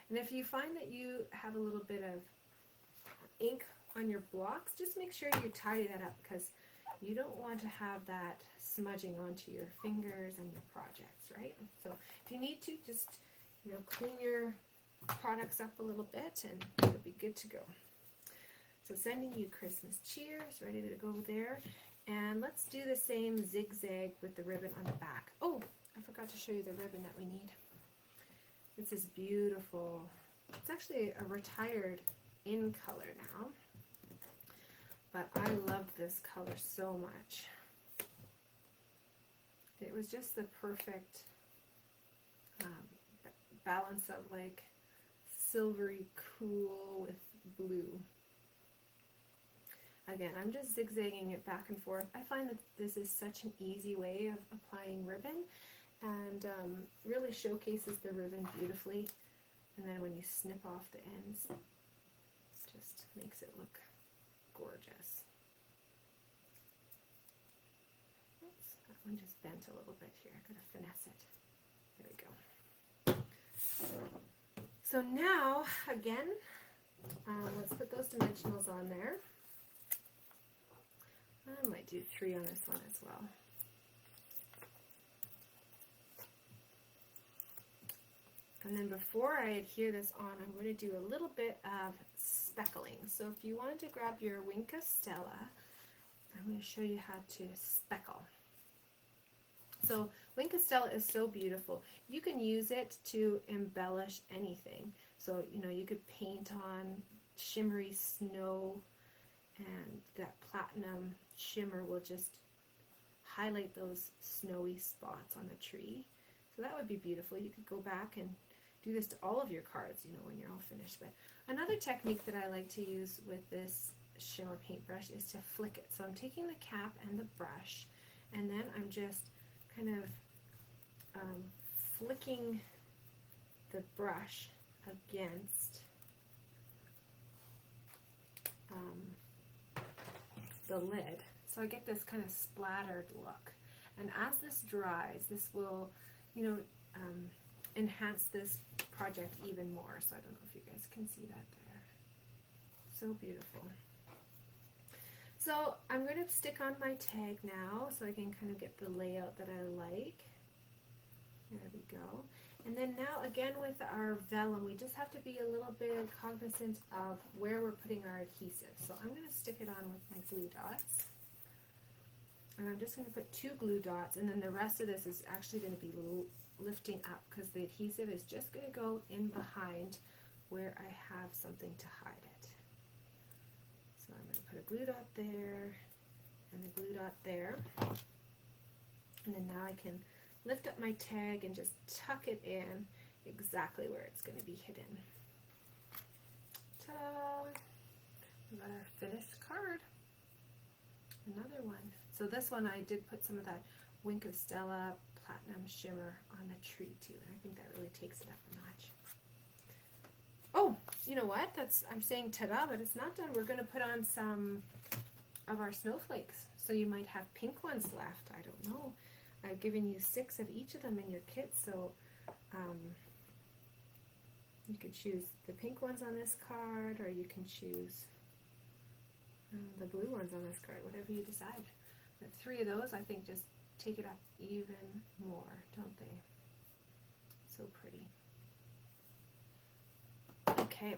And if you find that you have a little bit of ink on your blocks, just make sure you tidy that up because you don't want to have that smudging onto your fingers and your projects, right? So if you need to, just, you know, clean your products up a little bit and you'll be good to go. So sending you Christmas cheers, ready to go there. And let's do the same zigzag with the ribbon on the back. Oh, I forgot to show you the ribbon that we need. This is beautiful. It's actually a retired in color now, but I love this color so much. It was just the perfect balance of like silvery cool with blue. Again, I'm just zigzagging it back and forth. I find that this is such an easy way of applying ribbon, and really showcases the ribbon beautifully. And then when you snip off the ends, it just makes it look gorgeous. Oops, that one just bent a little bit here. I gotta finesse it. There we go. So now, again, let's put those dimensionals on there. I might do 3 on this one as well. And then before I adhere this on, I'm going to do a little bit of speckling. So if you wanted to grab your Whimsical, I'm going to show you how to speckle. So Whimsical is so beautiful. You can use it to embellish anything. So, you know, you could paint on shimmery snow, and that platinum shimmer will just highlight those snowy spots on the tree. So that would be beautiful. You could go back and do this to all of your cards, you know, when you're all finished. But another technique that I like to use with this shimmer paintbrush is to flick it. So I'm taking the cap and the brush, and then I'm just kind of flicking the brush against the lid. So I get this kind of splattered look. And as this dries, this will, you know, enhance this project even more. So I don't know if you guys can see that there. So beautiful. So I'm going to stick on my tag now so I can kind of get the layout that I like. There we go. And then now again with our vellum, we just have to be a little bit cognizant of where we're putting our adhesive. So I'm going to stick it on with my glue dots. And I'm just going to put 2 glue dots, and then the rest of this is actually going to be lifting up because the adhesive is just going to go in behind where I have something to hide it. So I'm going to put a glue dot there and a glue dot there. And then now I can lift up my tag and just tuck it in exactly where it's going to be hidden. Ta-da! We got our finished card. Another one. So this one I did put some of that Whimsical platinum shimmer on the tree too, and I think that really takes it up a notch. Oh, you know what? I'm saying ta-da, but it's not done. We're going to put on some of our snowflakes. So you might have pink ones left. I don't know. I've given you 6 of each of them in your kit, so you could choose the pink ones on this card, or you can choose the blue ones on this card, whatever you decide. But 3 of those, I think, just take it up even more, don't they? So pretty. Okay,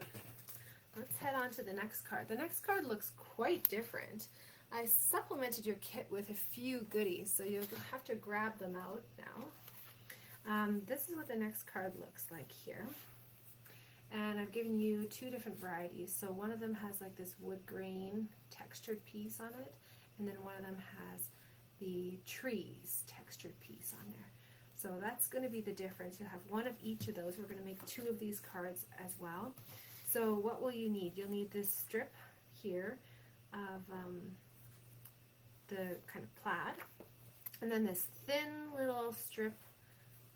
let's head on to the next card. The next card looks quite different. I supplemented your kit with a few goodies, so you'll have to grab them out now. This is what the next card looks like here. And I've given you 2 different varieties. So one of them has like this wood grain textured piece on it, and then one of them has the trees textured piece on there. So that's going to be the difference. You'll have 1 of each of those. We're going to make 2 of these cards as well. So what will you need? You'll need this strip here of the kind of plaid, and then this thin little strip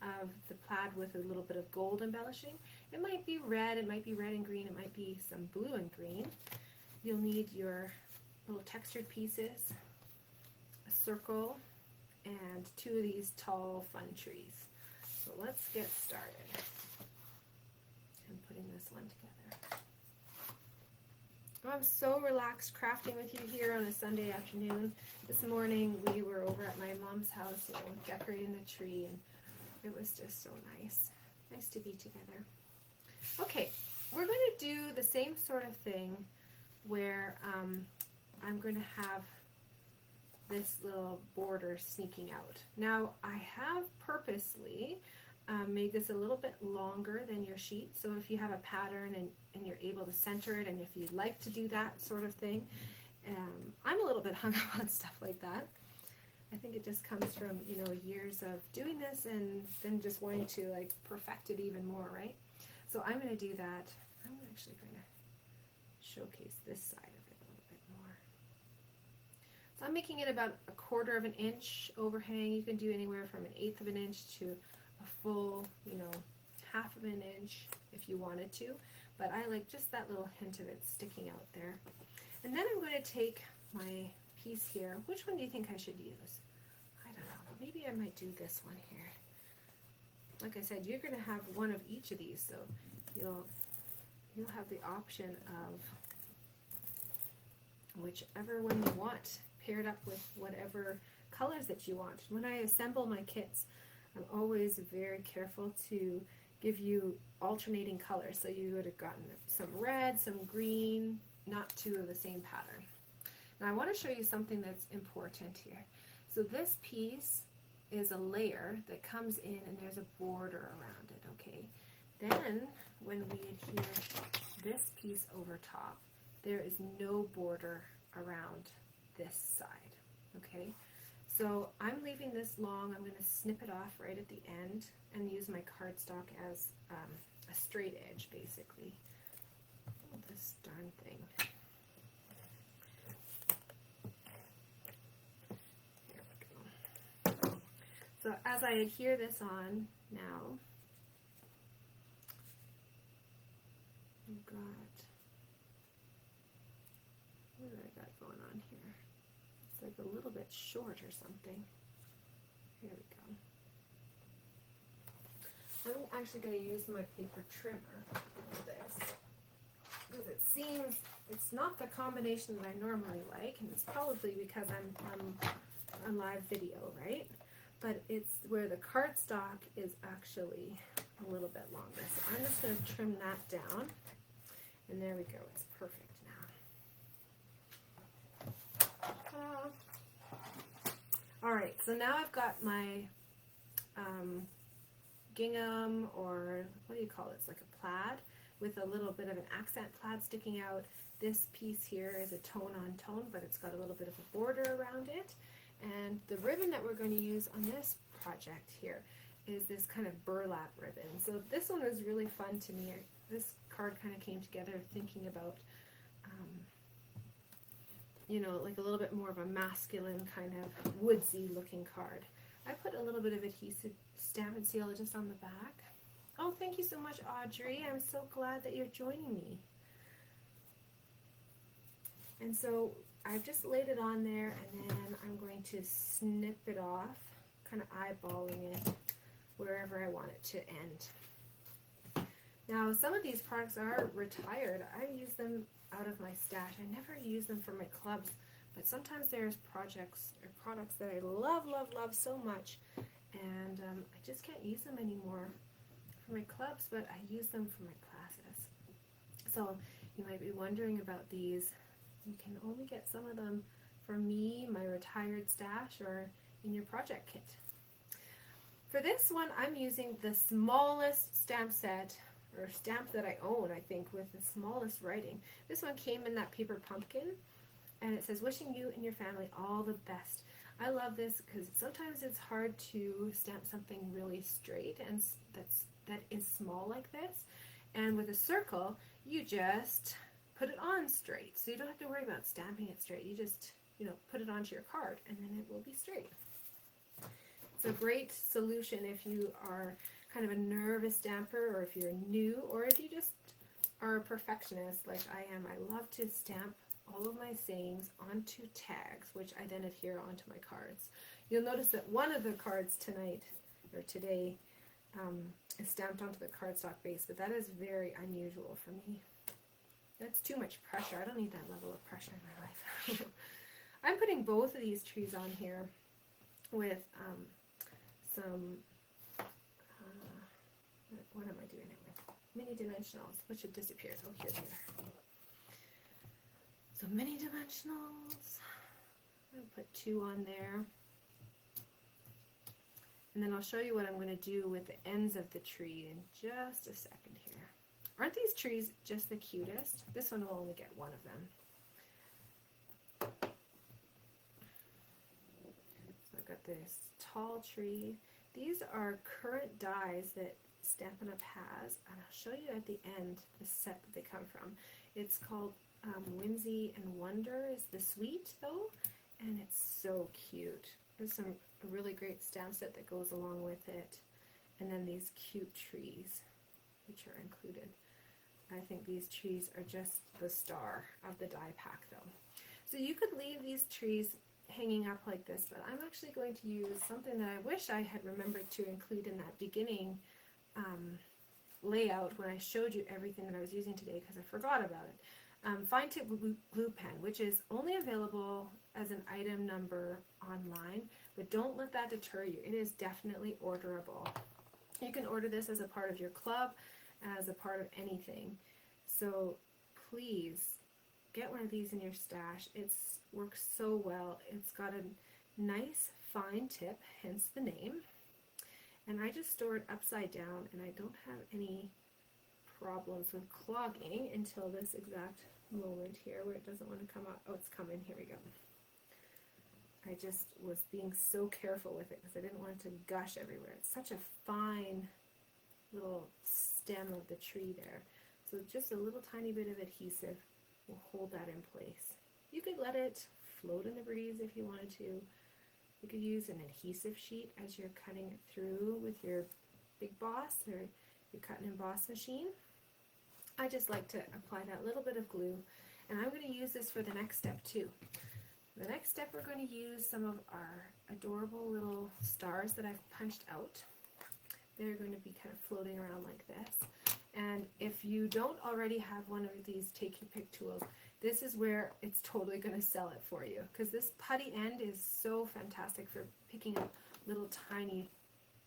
of the plaid with a little bit of gold embellishing. It might be red, it might be red and green, it might be some blue and green. You'll need your little textured pieces, a circle, and 2 of these tall fun trees. So let's get started. I'm putting this one together. I'm so relaxed crafting with you here on a Sunday afternoon. This morning we were over at my mom's house, you know, decorating the tree, and it was just so nice. Nice to be together. Okay, we're going to do the same sort of thing where I'm going to have this little border sneaking out. Now, I have purposely made this a little bit longer than your sheet, so if you have a pattern and you're able to center it, and if you'd like to do that sort of thing, I'm a little bit hung up on stuff like that. I think it just comes from, you know, years of doing this and then just wanting to like perfect it even more, right? So I'm going to do that. I'm actually going to showcase this side of it a little bit more. So I'm making it about 1/4 of an inch overhang. You can do anywhere from 1/8 of an inch to a full, you know, 1/2 of an inch if you wanted to, but I like just that little hint of it sticking out there. And then I'm going to take my piece here. Which one do you think I should use? I don't know. Maybe I might do this one here. Like I said, you're going to have one of each of these, so you'll have the option of whichever one you want, paired up with whatever colors that you want. When I assemble my kits, I'm always very careful to give you alternating colors. So you would have gotten some red, some green, not two of the same pattern. Now I want to show you something that's important here. So this piece is a layer that comes in and there's a border around it, okay? Then when we adhere this piece over top, there is no border around this side, okay? So I'm leaving this long. I'm going to snip it off right at the end and use my cardstock as a straight edge, basically. Oh, this darn thing. Here we go. So as I adhere this on now, I've got, what do I got going on here? It's like a little bit short or something. Here we go. I'm actually going to use my paper trimmer for this, because it seems it's not the combination that I normally like, and it's probably because I'm on live video, right? But it's where the cardstock is actually a little bit longer. So I'm just going to trim that down, and there we go. It's perfect now. All right, so now I've got my gingham, or what do you call it? It's like a plaid with a little bit of an accent plaid sticking out. This piece here is a tone on tone, but it's got a little bit of a border around it. And the ribbon that we're going to use on this project here is this kind of burlap ribbon. So this one was really fun to me. This card kind of came together thinking about, you know, like a little bit more of a masculine kind of woodsy looking card. I put a little bit of adhesive stamp and seal just on the back. Oh, thank you so much, Audrey. I'm so glad that you're joining me. And so I've just laid it on there, and then I'm going to snip it off, kind of eyeballing it wherever I want it to end. Now, some of these products are retired. I use them out of my stash. I never use them for my clubs, but sometimes there's projects or products that I love, love, love so much, and I just can't use them anymore for my clubs, but I use them for my classes. So you might be wondering about these. You can only get some of them from me, my retired stash, or in your project kit. For this one, I'm using the smallest stamp set, or stamp that I own, I think, with the smallest writing. This one came in that paper pumpkin, and it says, "Wishing you and your family all the best." I love this because sometimes it's hard to stamp something really straight and that is small like this. And with a circle, you just put it on straight. So you don't have to worry about stamping it straight. You just, you know, put it onto your card and then it will be straight. It's a great solution if you are kind of a nervous stamper, or if you're new, or if you just are a perfectionist like I am. I love to stamp all of my sayings onto tags, which I then adhere onto my cards. You'll notice that one of the cards tonight, or today, is stamped onto the cardstock base, but that is very unusual for me. That's too much pressure. I don't need that level of pressure in my life. I'm putting both of these trees on here with some, what am I doing it with? Mini dimensionals, which have disappeared. Oh, here they are. So mini dimensionals. I'm going to put 2 on there. And then I'll show you what I'm going to do with the ends of the tree in just a second here. Aren't these trees just the cutest? This one will only get 1 of them. So I've got this tall tree. These are current dies that Stampin' Up! Has, and I'll show you at the end the set that they come from. It's called Whimsy and Wonder is the suite though, and it's so cute. There's a really great stamp set that goes along with it, and then these cute trees which are included. I think these trees are just the star of the die pack though. So you could leave these trees hanging up like this, but I'm actually going to use something that I wish I had remembered to include in that beginning layout when I showed you everything that I was using today, because I forgot about it. Fine Tip glue pen, which is only available as an item number online, but don't let that deter you. It is definitely orderable. You can order this as a part of your club, as a part of anything. So please get one of these in your stash. It works so well. It's got a nice fine tip, hence the name. And I just store it upside down, and I don't have any problems with clogging until this exact moment here where it doesn't want to come out. Oh, it's coming. Here we go. I just was being so careful with it because I didn't want it to gush everywhere. It's such a fine little stem of the tree there. So just a little tiny bit of adhesive will hold that in place. You could let it float in the breeze if you wanted to. You could use an adhesive sheet as you're cutting it through with your Big Boss or your cut and emboss machine. I just like to apply that little bit of glue, and I'm going to use this for the next step too. The next step, we're going to use some of our adorable little stars that I've punched out. They're going to be kind of floating around like this. And if you don't already have one of these Take Your Pick tools, this is where it's totally going to sell it for you, because this putty end is so fantastic for picking up little tiny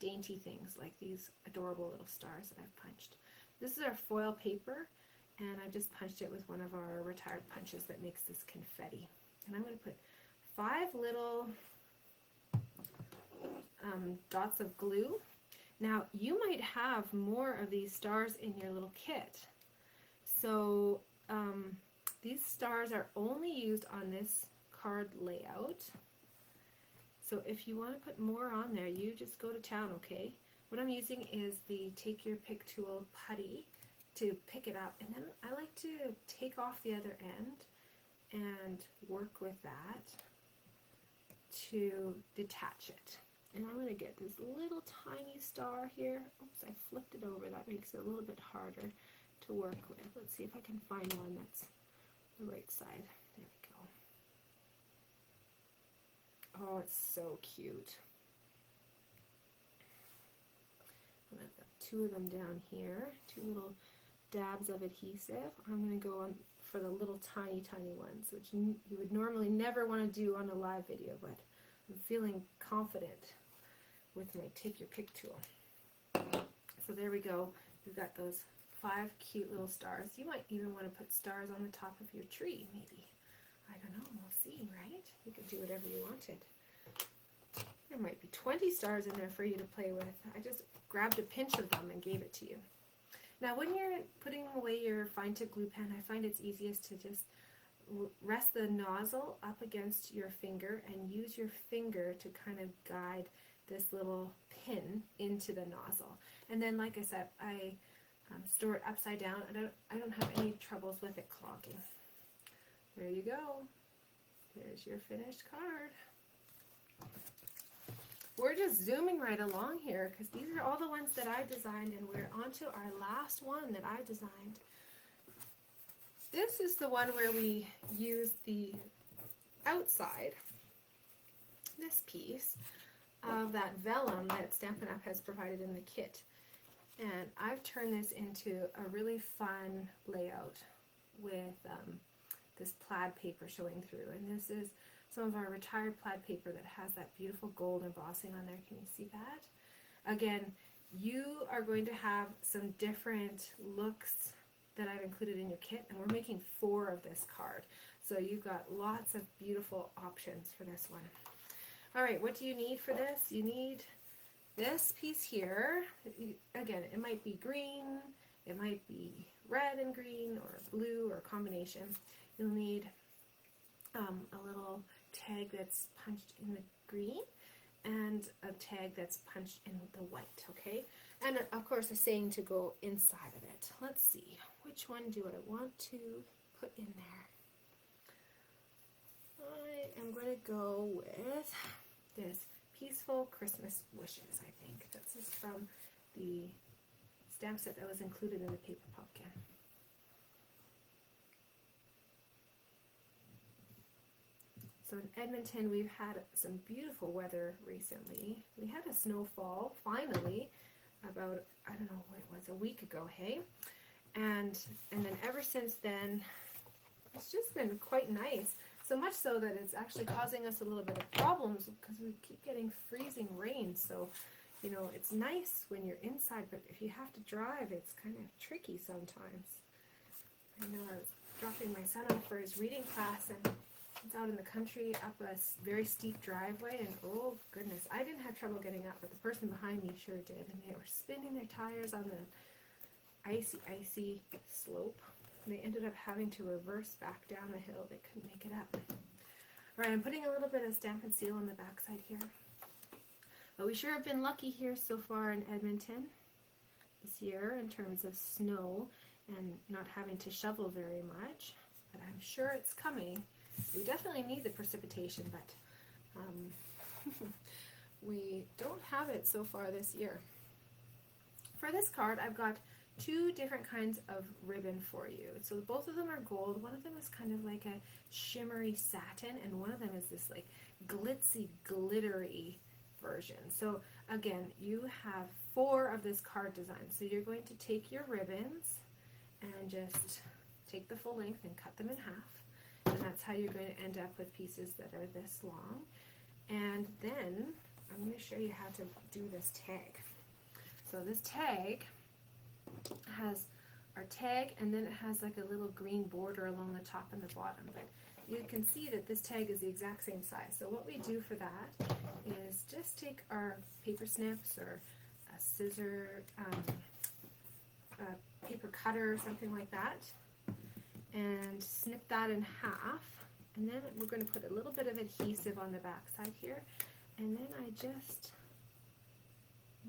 dainty things like these adorable little stars that I've punched. This is our foil paper, and I just punched it with one of our retired punches that makes this confetti. And I'm going to put 5 little dots of glue. Now you might have more of these stars in your little kit, so these stars are only used on this card layout. So if you want to put more on there, you just go to town, okay? What I'm using is the Take Your Pick tool putty to pick it up, and then I like to take off the other end and work with that to detach it. And I'm going to get this little tiny star here. Oops, I flipped it over. That makes it a little bit harder to work with. Let's see if I can find one that's the right side. There we go. Oh, it's so cute. And I've got 2 of them down here, 2 little dabs of adhesive. I'm going to go on for the little tiny ones, which you would normally never want to do on a live video, but I'm feeling confident with my Take Your Pick tool. So there we go. We've got those 5 cute little stars. You might even want to put stars on the top of your tree, maybe. I don't know. We'll see, right? You could do whatever you wanted. There might be 20 stars in there for you to play with. I just grabbed a pinch of them and gave it to you. Now, when you're putting away your fine tip glue pen, I find it's easiest to just rest the nozzle up against your finger and use your finger to kind of guide this little pin into the nozzle. And then, like I said, I store it upside down. I don't have any troubles with it clogging. There you go. There's your finished card. We're just zooming right along here because these are all the ones that I designed, and we're on to our last one that I designed. This is the one where we use the outside, this piece, of that vellum that Stampin' Up! Has provided in the kit. And I've turned this into a really fun layout with this plaid paper showing through, and this is some of our retired plaid paper that has that beautiful gold embossing on there. Can you see that? Again, you are going to have some different looks that I've included in your kit, and we're making 4 of this card. So you've got lots of beautiful options for this one. All right, what do you need for this? You need this piece here. Again, it might be green, it might be red and green, or blue, or a combination. You'll need a little tag that's punched in the green and a tag that's punched in the white, okay? And of course a saying to go inside of it. Let's see, which one do I want to put in there? I am going to go with this Peaceful Christmas Wishes, I think. This is from the stamp set that was included in the paper pumpkin. So in Edmonton, we've had some beautiful weather recently. We had a snowfall, finally, about, I don't know what it was, a week ago, hey? And then ever since then, it's just been quite nice. So much so that it's actually causing us a little bit of problems because we keep getting freezing rain. So, you know, it's nice when you're inside, but if you have to drive, it's kind of tricky sometimes. I know I was dropping my son off for his reading class, and it's out in the country up a very steep driveway, and oh goodness, I didn't have trouble getting up, but the person behind me sure did, and they were spinning their tires on the icy slope. And they ended up having to reverse back down the hill. They couldn't make it up. All right, I'm putting a little bit of Stamp and Seal on the back side here. But we sure have been lucky here so far in Edmonton this year in terms of snow and not having to shovel very much. But I'm sure it's coming. We definitely need the precipitation, but we don't have it so far this year. For this card, I've got 2 different kinds of ribbon for you. So both of them are gold. One of them is kind of like a shimmery satin, and one of them is this like glitzy, glittery version. So again, you have 4 of this card design. So you're going to take your ribbons and just take the full length and cut them in half. And that's how you're going to end up with pieces that are this long. And then I'm going to show you how to do this tag. So this tag has our tag, and then it has like a little green border along the top and the bottom. But you can see that this tag is the exact same size. So what we do for that is just take our paper snips or a scissor, a paper cutter or something like that, and snip that in half. And then we're going to put a little bit of adhesive on the back side here, and then I just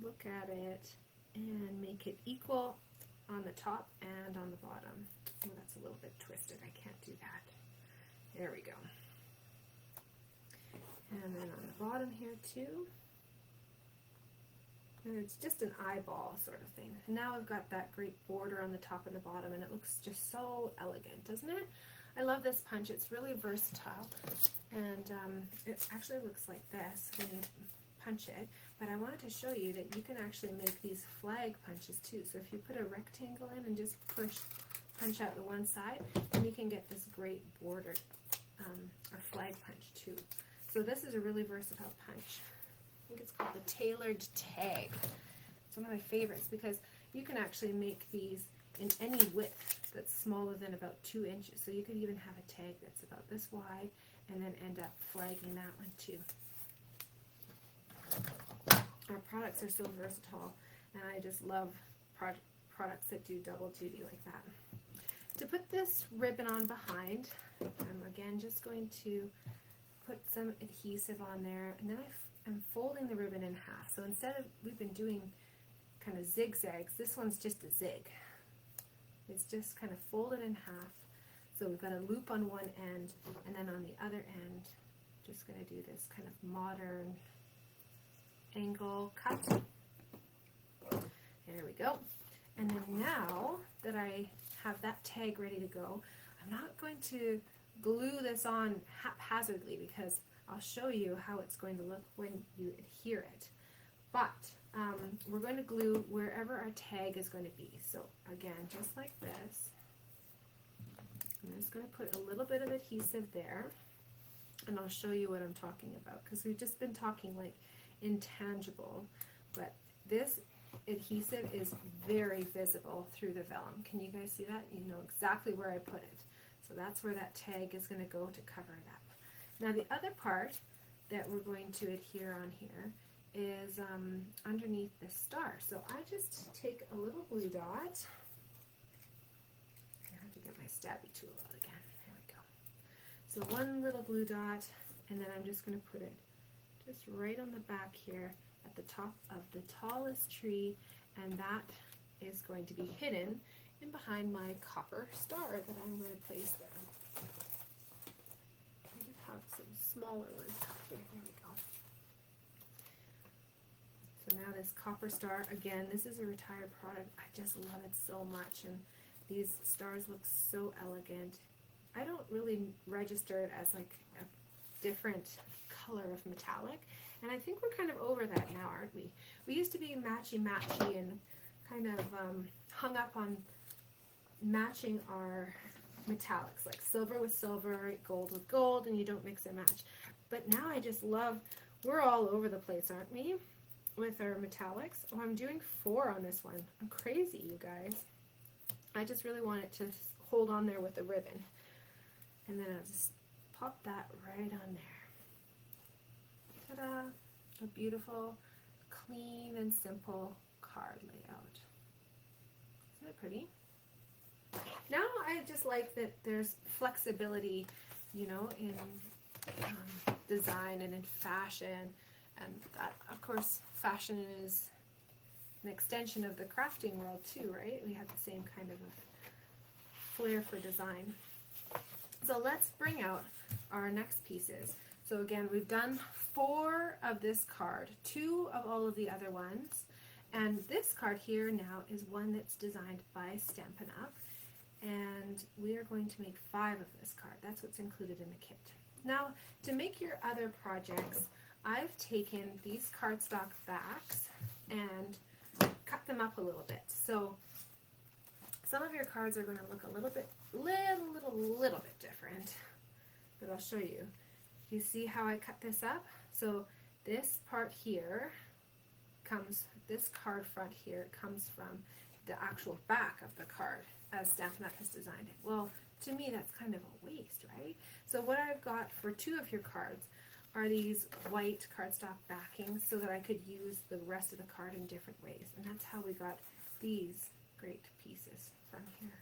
look at it and make it equal on the top and on the bottom. Oh, that's a little bit twisted. I can't do that. There we go. And then on the bottom here too. And it's just an eyeball sort of thing. And now I've got that great border on the top and the bottom, and it looks just so elegant, doesn't it? I love this punch. It's really versatile, and it actually looks like this when you punch it. But I wanted to show you that you can actually make these flag punches too. So if you put a rectangle in and just punch out the one side, then you can get this great bordered or flag punch too. So this is a really versatile punch. I think it's called the Tailored Tag. It's one of my favorites because you can actually make these in any width that's smaller than about 2 inches. So you could even have a tag that's about this wide and then end up flagging that one too. Our products are so versatile, and I just love products that do double duty like that. To put this ribbon on behind, I'm again just going to put some adhesive on there, and then I'm folding the ribbon in half. So instead of, we've been doing kind of zigzags, this one's just a zig. It's just kind of folded in half. So we've got a loop on one end, and then on the other end, just going to do this kind of modern angle cut. There we go. And then now that I have that tag ready to go, I'm not going to glue this on haphazardly because I'll show you how it's going to look when you adhere it. But we're going to glue wherever our tag is going to be. So again, just like this. just going to put a little bit of adhesive there, and I'll show you what I'm talking about, because we've just been talking like intangible, but this adhesive is very visible through the vellum. Can you guys see that? You know exactly where I put it. So that's where that tag is going to go to cover it up. Now the other part that we're going to adhere on here is underneath this star. So I just take a little blue dot. I have to get my stabby tool out again. There we go. So one little blue dot, and then I'm just going to put it just right on the back here at the top of the tallest tree, and that is going to be hidden in behind my copper star that I'm going to place there. I do have some smaller ones here. There we go. So now this copper star, again, this is a retired product. I just love it so much, and these stars look so elegant. I don't really register it as like a different color of metallic, and I think we're kind of over that now, aren't we? We used to be matchy-matchy and kind of hung up on matching our metallics, like silver with silver, gold with gold, and you don't mix and match. But now I just love, we're all over the place, aren't we, with our metallics? Oh, I'm doing 4 on this one. I'm crazy, you guys. I just really want it to hold on there with a ribbon. And then I'll just pop that right on there. Ta-da! A beautiful, clean and simple card layout. Isn't it pretty? Now I just like that there's flexibility, you know, in design and in fashion, and that, of course, fashion is an extension of the crafting world too, right? We have the same kind of a flair for design. So let's bring out our next pieces. So again, we've done 4 of this card, 2 of all of the other ones, and this card here now is one that's designed by Stampin' Up, and we are going to make 5 of this card. That's what's included in the kit. Now, to make your other projects, I've taken these cardstock backs and cut them up a little bit. So some of your cards are going to look a little bit different, but I'll show you. You see how I cut this up? So this part here comes, this card front here comes from the actual back of the card as Stampin' Up has designed it. Well, to me that's kind of a waste, right? So what I've got for 2 of your cards are these white cardstock backings so that I could use the rest of the card in different ways. And that's how we got these great pieces from here.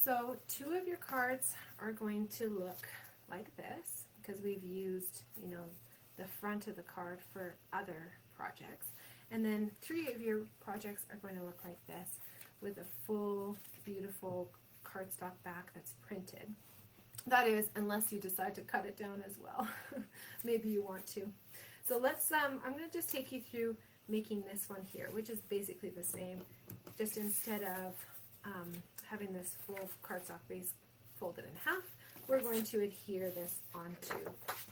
So 2 of your cards are going to look like this because we've used, you know, the front of the card for other projects. And then 3 of your projects are going to look like this with a full, beautiful cardstock back that's printed. That is, unless you decide to cut it down as well. Maybe you want to. So let's, I'm going to just take you through making this one here, which is basically the same, just instead of having this full cardstock base folded in half, we're going to adhere this onto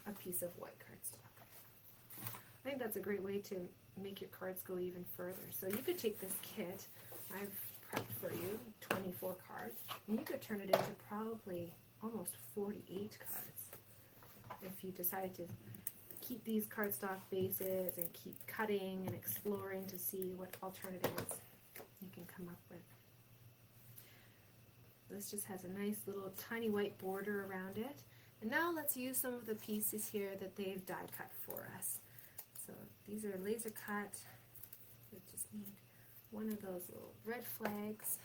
a piece of white cardstock. I think that's a great way to make your cards go even further. So you could take this kit, I've prepped for you 24 cards, and you could turn it into probably almost 48 cards if you decide to keep these cardstock bases and keep cutting and exploring to see what alternatives you can come up with. This just has a nice little tiny white border around it. And now let's use some of the pieces here that they've die cut for us. So these are laser cut. We just need one of those little red flags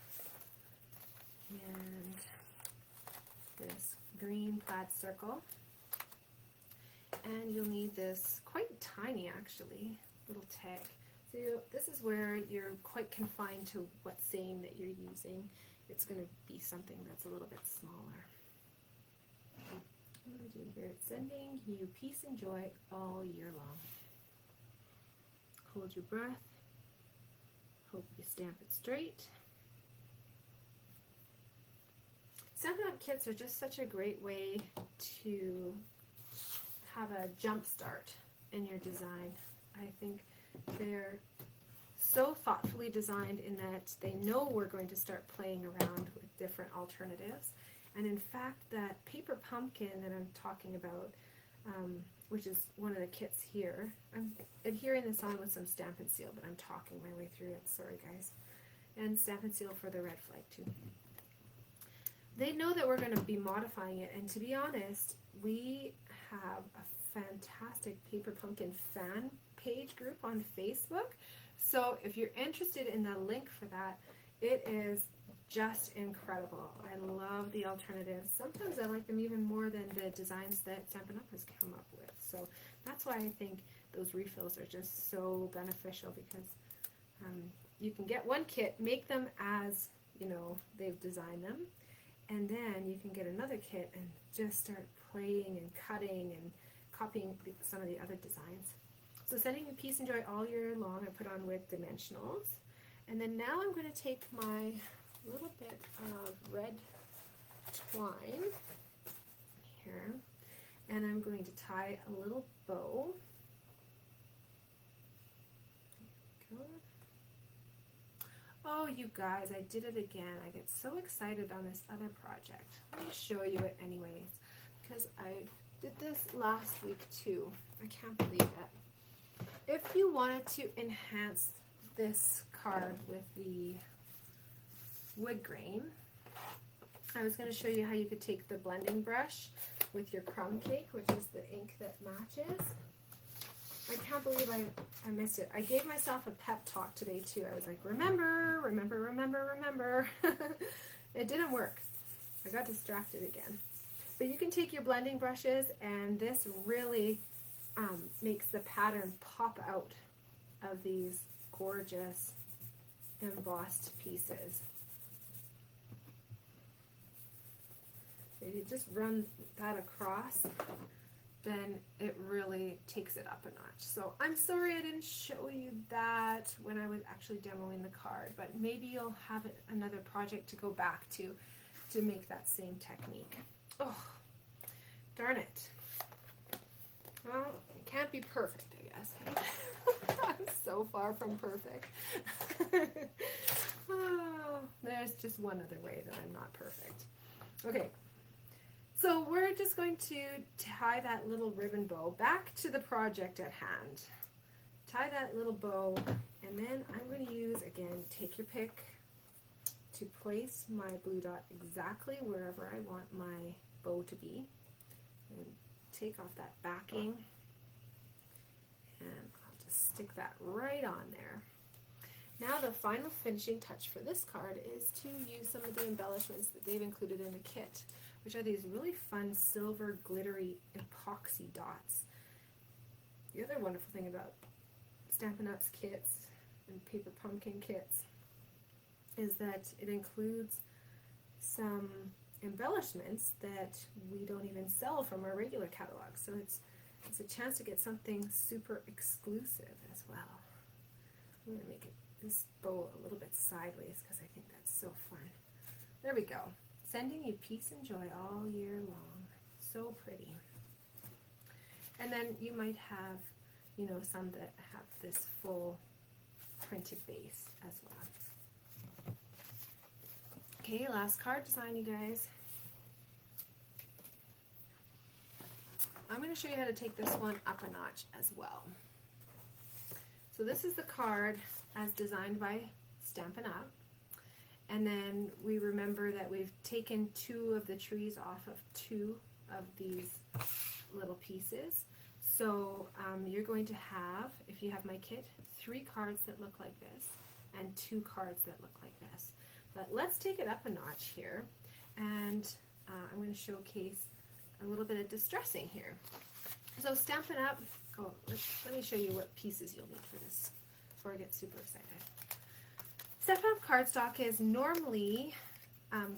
and this green plaid circle. And you'll need this quite tiny, actually, little tag. So this is where you're quite confined to what saying that you're using. It's going to be something that's a little bit smaller. What do we do here? It's sending you peace and joy all year long. Hold your breath. Hope you stamp it straight. Stampin' Up kits are just such a great way to have a jump start in your design. I think they're so thoughtfully designed in that they know we're going to start playing around with different alternatives. And in fact, that paper pumpkin that I'm talking about, which is one of the kits here, I'm adhering this on with some Stampin' Seal, but I'm talking my way through it, sorry guys. And Stampin' Seal for the red flag too. They know that we're going to be modifying it, and to be honest, we have a fantastic Paper Pumpkin fan page group on Facebook. So if you're interested in the link for that, it is just incredible. I love the alternatives. Sometimes I like them even more than the designs that Stampin' Up! Has come up with. So that's why I think those refills are just so beneficial, because you can get one kit, make them as, you know, they've designed them, and then you can get another kit and just start playing and cutting and copying some of the other designs. So sending you peace and joy all year long, I put on with dimensionals. And then now I'm going to take my little bit of red twine here, and I'm going to tie a little bow. There we go. Oh, you guys, I did it again. I get so excited on this other project. Let me show you it anyways, because I did this last week too. I can't believe it. If you wanted to enhance this card with the wood grain, I was going to show you how you could take the blending brush with your crumb cake, which is the ink that matches. I can't believe I missed it. I gave myself a pep talk today too. I was like, remember, remember, remember, remember. It didn't work. I got distracted again. But you can take your blending brushes, and this really makes the pattern pop out of these gorgeous embossed pieces. If you just run that across, then it really takes it up a notch. So I'm sorry I didn't show you that when I was actually demoing the card, but maybe you'll have another project to go back to make that same technique. Oh, darn it. Well, it can't be perfect, I guess. I'm so far from perfect. Oh, there's just one other way that I'm not perfect. Okay. So we're just going to tie that little ribbon bow back to the project at hand. Tie that little bow, and then I'm going to use, again, take your pick, to place my blue dot exactly wherever I want my bow to be. And take off that backing, and I'll just stick that right on there. Now the final finishing touch for this card is to use some of the embellishments that they've included in the kit, which are these really fun silver glittery epoxy dots. The other wonderful thing about Stampin' Up's kits and Paper Pumpkin kits is that it includes some embellishments that we don't even sell from our regular catalog. So it's a chance to get something super exclusive as well. I'm going to make this bow a little bit sideways because I think that's so fun. There we go. Sending you peace and joy all year long. So pretty. And then you might have, you know, some that have this full printed base as well. Okay, last card design, you guys. I'm going to show you how to take this one up a notch as well. So this is the card as designed by Stampin' Up. And then we remember that we've taken 2 of the trees off of 2 of these little pieces. So you're going to have, if you have my kit, 3 cards that look like this and 2 cards that look like this. But let's take it up a notch here, and I'm going to showcase a little bit of distressing here. So Stampin' Up, let me show you what pieces you'll need for this before I get super excited. Stampin' Up cardstock is normally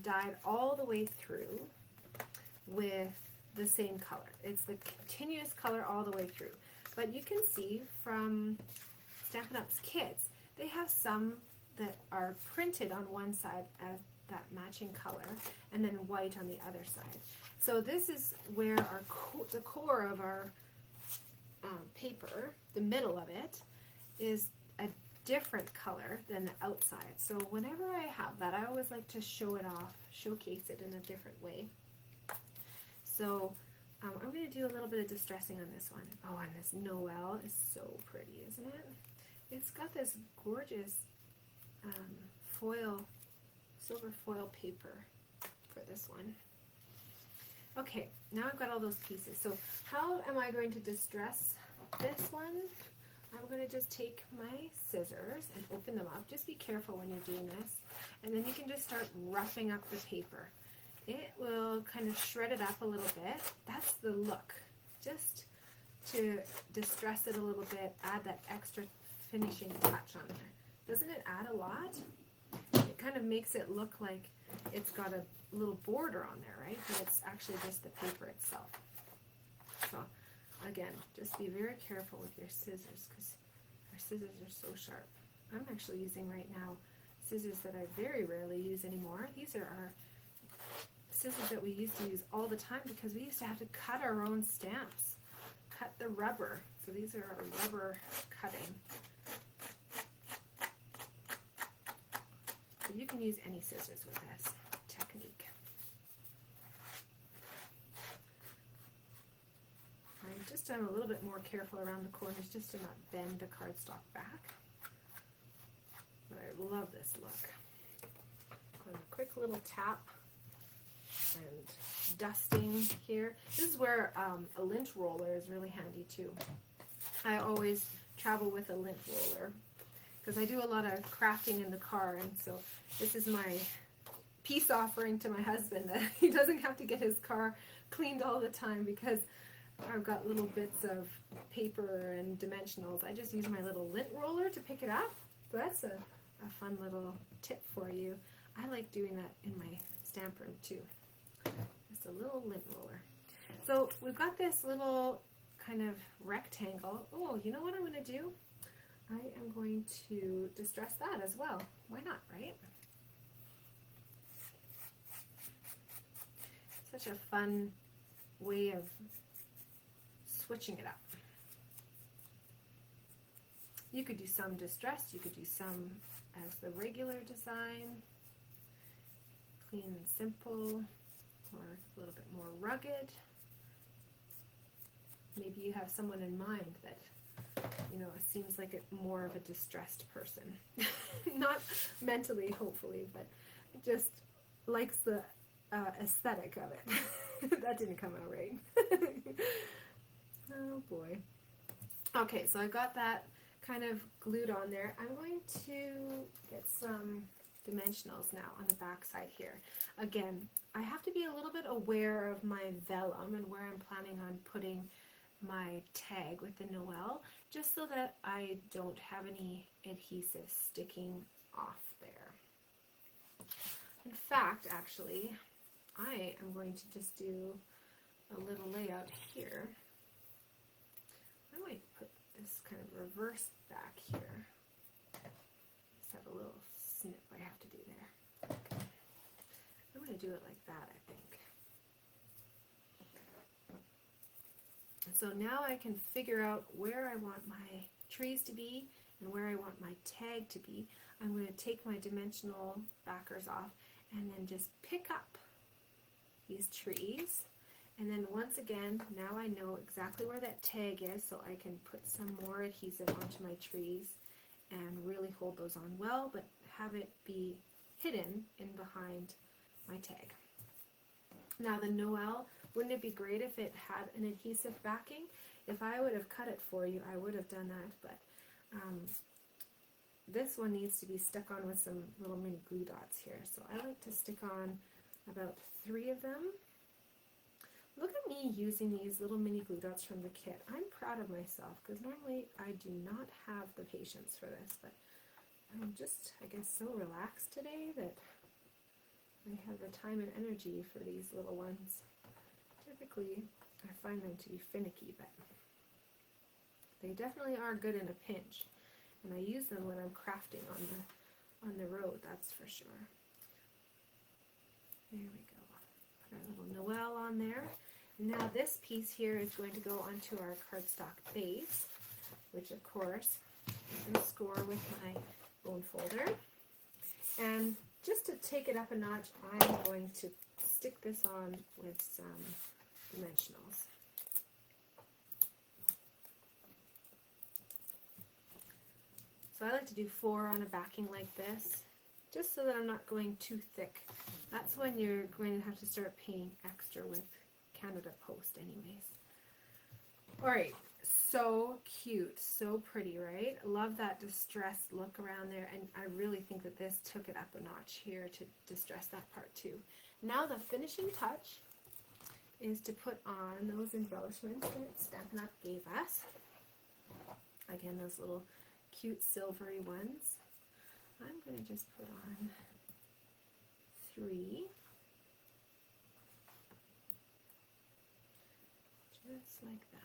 dyed all the way through with the same color. It's the continuous color all the way through. But you can see from Stampin' Up's kits, they have some that are printed on one side as that matching color, and then white on the other side. So this is where our the core of our paper, the middle of it, is a different color than the outside. So whenever I have that, I always like to show it off, showcase it in a different way. So I'm going to do a little bit of distressing on this one. Oh, and this Noel is so pretty, isn't it? It's got this gorgeous foil, silver foil paper for this one. Okay, now I've got all those pieces. So how am I going to distress this one? I'm going to just take my scissors and open them up. Just be careful when you're doing this. And then you can just start roughing up the paper. It will kind of shred it up a little bit. That's the look. Just to distress it a little bit, add that extra finishing touch on there. Doesn't it add a lot? It kind of makes it look like it's got a little border on there, right? But it's actually just the paper itself. So again, just be very careful with your scissors because our scissors are so sharp. I'm actually using right now scissors that I very rarely use anymore. These are our scissors that we used to use all the time because we used to have to cut our own stamps, cut the rubber. So these are our rubber cutting. So you can use any scissors with this technique. I'm a little bit more careful around the corners just to not bend the cardstock back. But I love this look. And a quick little tap and dusting here. This is where a lint roller is really handy too. I always travel with a lint roller because I do a lot of crafting in the car, and so this is my peace offering to my husband that he doesn't have to get his car cleaned all the time because I've got little bits of paper and dimensionals. I just use my little lint roller to pick it up. So that's a fun little tip for you. I like doing that in my stamp room too. Just a little lint roller. So we've got this little kind of rectangle. Oh, you know what I'm going to do? I am going to distress that as well. Why not, right? Such a fun way of switching it up. You could do some distressed, you could do some as the regular design, clean and simple, or a little bit more rugged. Maybe you have someone in mind that, you know, it seems like it's more of a distressed person. Not mentally, hopefully, but just likes the aesthetic of it. That didn't come out right. Oh boy. Okay, so I got that kind of glued on there. I'm going to get some dimensionals now on the back side here. Again, I have to be a little bit aware of my vellum and where I'm planning on putting my tag with the Noel, just so that I don't have any adhesive sticking off there. In fact, actually, I am going to just do a little layout here. I might put this kind of reverse back here. Just have a little snip I have to do there. Okay. I'm going to do it like that, I think. And so now I can figure out where I want my trees to be and where I want my tag to be. I'm going to take my dimensional backers off and then just pick up these trees. And then once again, now I know exactly where that tag is, so I can put some more adhesive onto my trees and really hold those on well, but have it be hidden in behind my tag. Now the Noel, wouldn't it be great if it had an adhesive backing? If I would have cut it for you, I would have done that, but this one needs to be stuck on with some little mini glue dots here. So I like to stick on about 3 of them. Look at me using these little mini glue dots from the kit. I'm proud of myself because normally I do not have the patience for this, but I'm just, I guess, so relaxed today that I have the time and energy for these little ones. Typically, I find them to be finicky, but they definitely are good in a pinch, and I use them when I'm crafting on the road, that's for sure. There we go. Put our little Noel on there. Now this piece here is going to go onto our cardstock base, which of course and score with my bone folder. And just to take it up a notch, I'm going to stick this on with some dimensionals. So I like to do 4 on a backing like this, just so that I'm not going too thick. That's when you're going to have to start paying extra with Canada Post anyways. Alright, so cute, so pretty, right? I love that distressed look around there, and I really think that this took it up a notch here to distress that part too. Now the finishing touch is to put on those embellishments that Stampin' Up! Gave us. Again, those little cute silvery ones. I'm going to just put on 3. Just like that.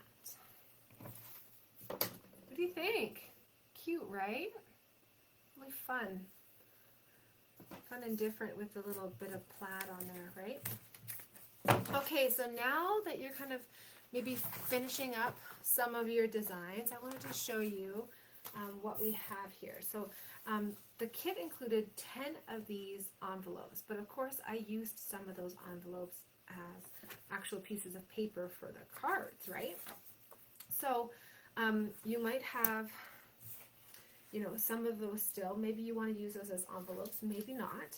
What do you think? Cute, right? Really fun. Fun and different with a little bit of plaid on there, right? Okay, so now that you're kind of maybe finishing up some of your designs, I wanted to show you what we have here. So the kit included 10 of these envelopes, but of course I used some of those envelopes as actual pieces of paper for the cards, right? So you might have, you know, some of those still. Maybe you want to use those as envelopes, maybe not.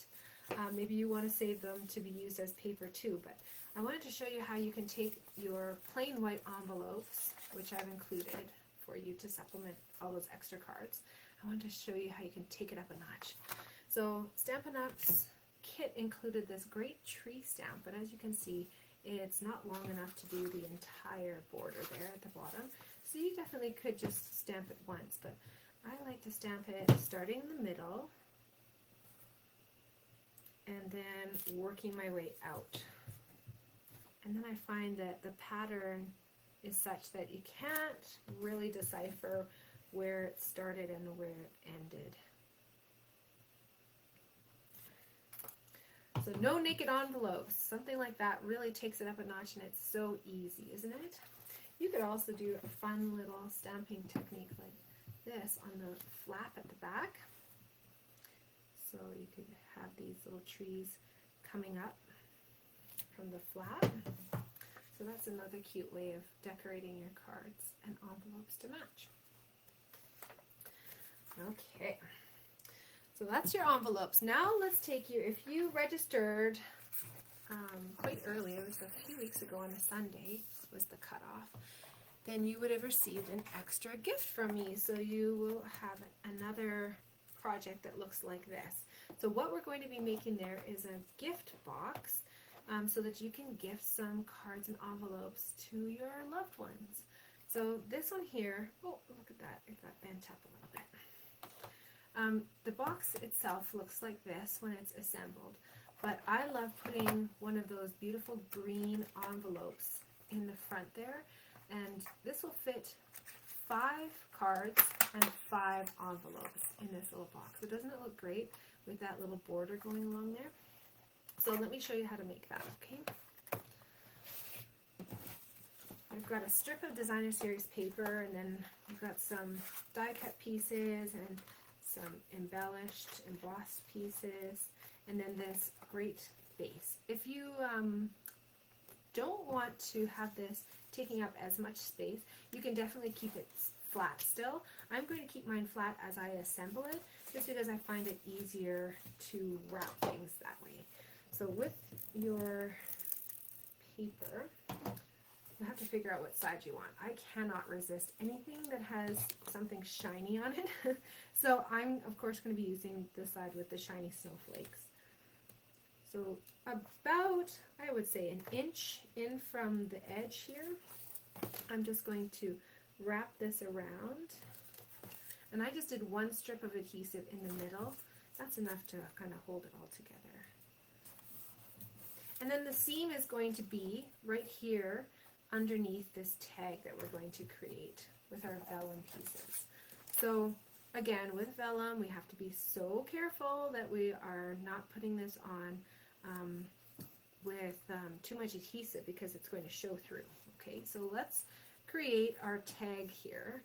Maybe you want to save them to be used as paper too, but I wanted to show you how you can take your plain white envelopes, which I've included for you to supplement all those extra cards. I wanted to show you how you can take it up a notch. So Stampin' Up's kit included this great tree stamp, but as you can see, it's not long enough to do the entire border there at the bottom. So you definitely could just stamp it once, but I like to stamp it starting in the middle and then working my way out. And then I find that the pattern is such that you can't really decipher where it started and where it ended. So no naked envelopes, something like that really takes it up a notch, and it's so easy, isn't it? You could also do a fun little stamping technique like this on the flap at the back. So you could have these little trees coming up from the flap. So that's another cute way of decorating your cards and envelopes to match. Okay, so that's your envelopes. Now let's take you, if you registered quite early, it was a few weeks ago on a Sunday, was the cutoff, then you would have received an extra gift from me. So you will have another project that looks like this. So what we're going to be making there is a gift box so that you can gift some cards and envelopes to your loved ones. So this one here, oh, look at that, it got bent up a little bit. The box itself looks like this when it's assembled, but I love putting one of those beautiful green envelopes in the front there, and this will fit 5 cards and 5 envelopes in this little box. So doesn't it look great with that little border going along there? So let me show you how to make that, okay? I've got a strip of designer series paper, and then I've got some die cut pieces and some embellished, embossed pieces, and then this great base. If you don't want to have this taking up as much space, you can definitely keep it flat still. I'm going to keep mine flat as I assemble it, just because I find it easier to wrap things that way. So with your paper, you have to figure out what side you want. I cannot resist anything that has something shiny on it. So I'm, of course, going to be using the side with the shiny snowflakes. So about, I would say, an inch in from the edge here, I'm just going to wrap this around. And I just did 1 strip of adhesive in the middle. That's enough to kind of hold it all together. And then the seam is going to be right here underneath this tag that we're going to create with our vellum pieces. So again, with vellum, we have to be so careful that we are not putting this on with too much adhesive, because it's going to show through. Okay, so let's create our tag here.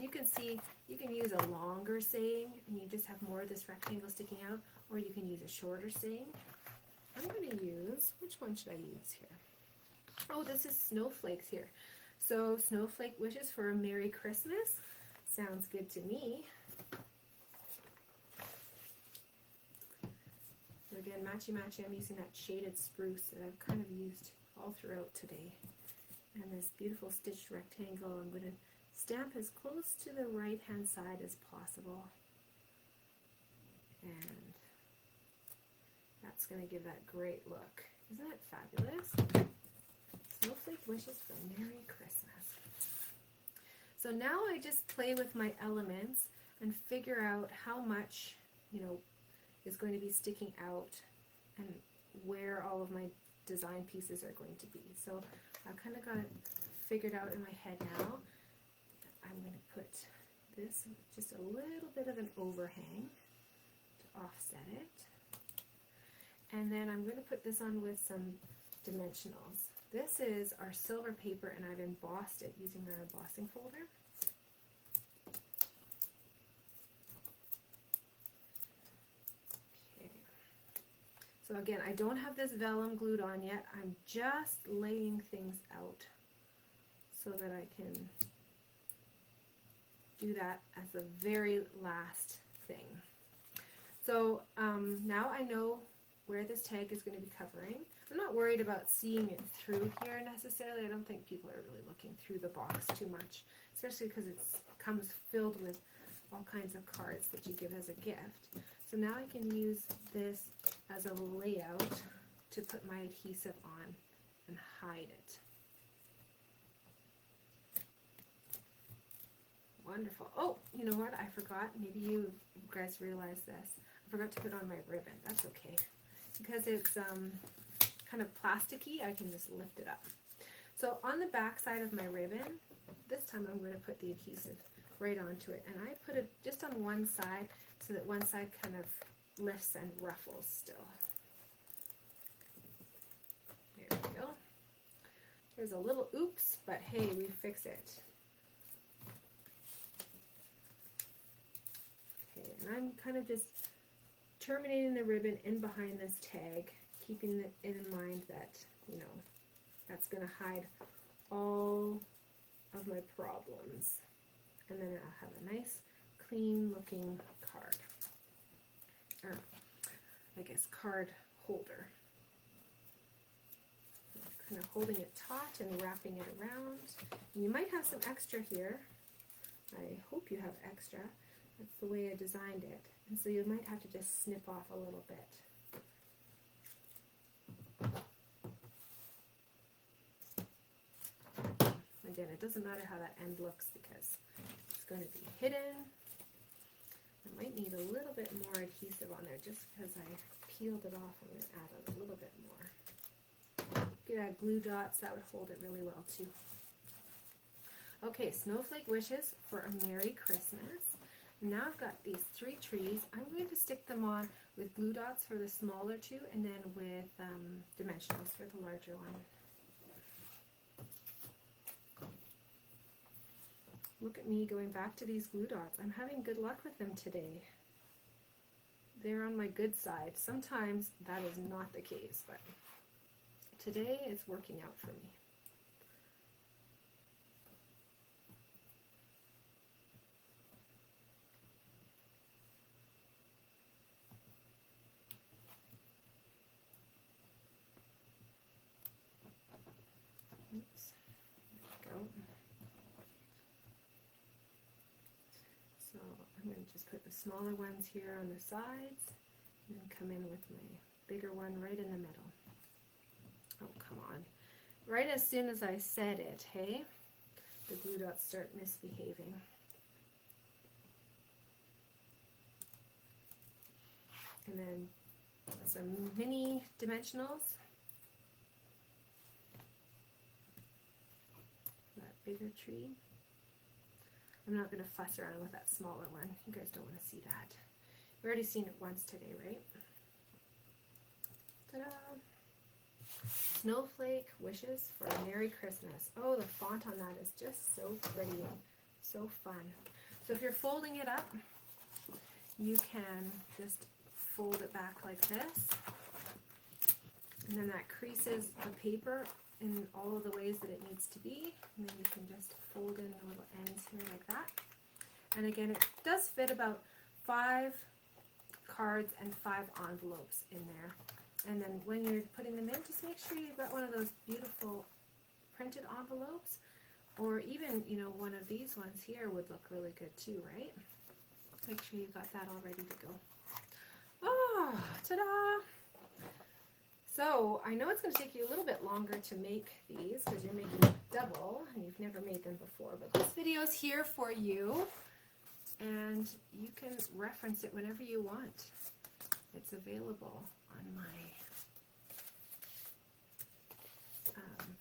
You can see, you can use a longer saying and you just have more of this rectangle sticking out, or you can use a shorter saying. I'm going to use, which one should I use here? Oh, this is snowflakes here. So snowflake wishes for a Merry Christmas. Sounds good to me. So again, matchy-matchy, I'm using that shaded spruce that I've kind of used all throughout today. And this beautiful stitched rectangle, I'm going to stamp as close to the right-hand side as possible. And that's going to give that great look. Isn't it fabulous? Snowflake wishes for Merry Christmas. So now I just play with my elements and figure out how much, you know, is going to be sticking out and where all of my design pieces are going to be. So I've kind of got it figured out in my head now. I'm going to put this just a little bit of an overhang to offset it. And then I'm going to put this on with some dimensionals. This is our silver paper and I've embossed it using our embossing folder. Okay. So again, I don't have this vellum glued on yet. I'm just laying things out so that I can do that as the very last thing. So now I know where this tag is going to be covering. I'm not worried about seeing it through here necessarily. I don't think people are really looking through the box too much, especially because it comes filled with all kinds of cards that you give as a gift. So now I can use this as a layout to put my adhesive on and hide it. Wonderful. Oh, you know what? I forgot. Maybe you guys realize this. I forgot to put on my ribbon. That's okay. Because it's kind of plasticky, I can just lift it up. So on the back side of my ribbon, this time I'm going to put the adhesive right onto it. And I put it just on one side so that one side kind of lifts and ruffles still. There we go. There's a little oops, but hey, we fix it. Okay, and I'm kind of just terminating the ribbon in behind this tag, keeping it in mind that, you know, that's going to hide all of my problems. And then I'll have a nice, clean looking card. Or, I guess, card holder. Kind of holding it taut and wrapping it around. And you might have some extra here. I hope you have extra. That's the way I designed it. And so you might have to just snip off a little bit. Again, it doesn't matter how that end looks because it's going to be hidden. I might need a little bit more adhesive on there just because I peeled it off. I'm going to add a little bit more. You could add glue dots, that would hold it really well too. Okay, snowflake wishes for a Merry Christmas. Now I've got these three trees. I'm going to stick them on with glue dots for the smaller two and then with dimensionals for the larger one. Look at me going back to these glue dots. I'm having good luck with them today. They're on my good side. Sometimes that is not the case, but today it's working out for me. Oops, there we go. So I'm going to just put the smaller ones here on the sides and then come in with my bigger one right in the middle. Oh, come on. Right as soon as I said it, hey, the glue dots start misbehaving. And then some mini dimensionals. That bigger tree. I'm not going to fuss around with that smaller one. You guys don't want to see that. You've already seen it once today, right? Ta-da! Snowflake wishes for a Merry Christmas. Oh, the font on that is just so pretty. so fun. So if you're folding it up, you can just fold it back like this, and then that creases the paper in all of the ways that it needs to be, and then you can just fold in the little ends here like that. And again, it does fit about 5 cards and 5 envelopes in there. And then when you're putting them in, just make sure you've got one of those beautiful printed envelopes, or even, you know, one of these ones here would look really good too, right? Make sure you've got that all ready to go. Oh, ta-da! So I know it's going to take you a little bit longer to make these because you're making double and you've never made them before, but this video is here for you and you can reference it whenever you want. It's available on my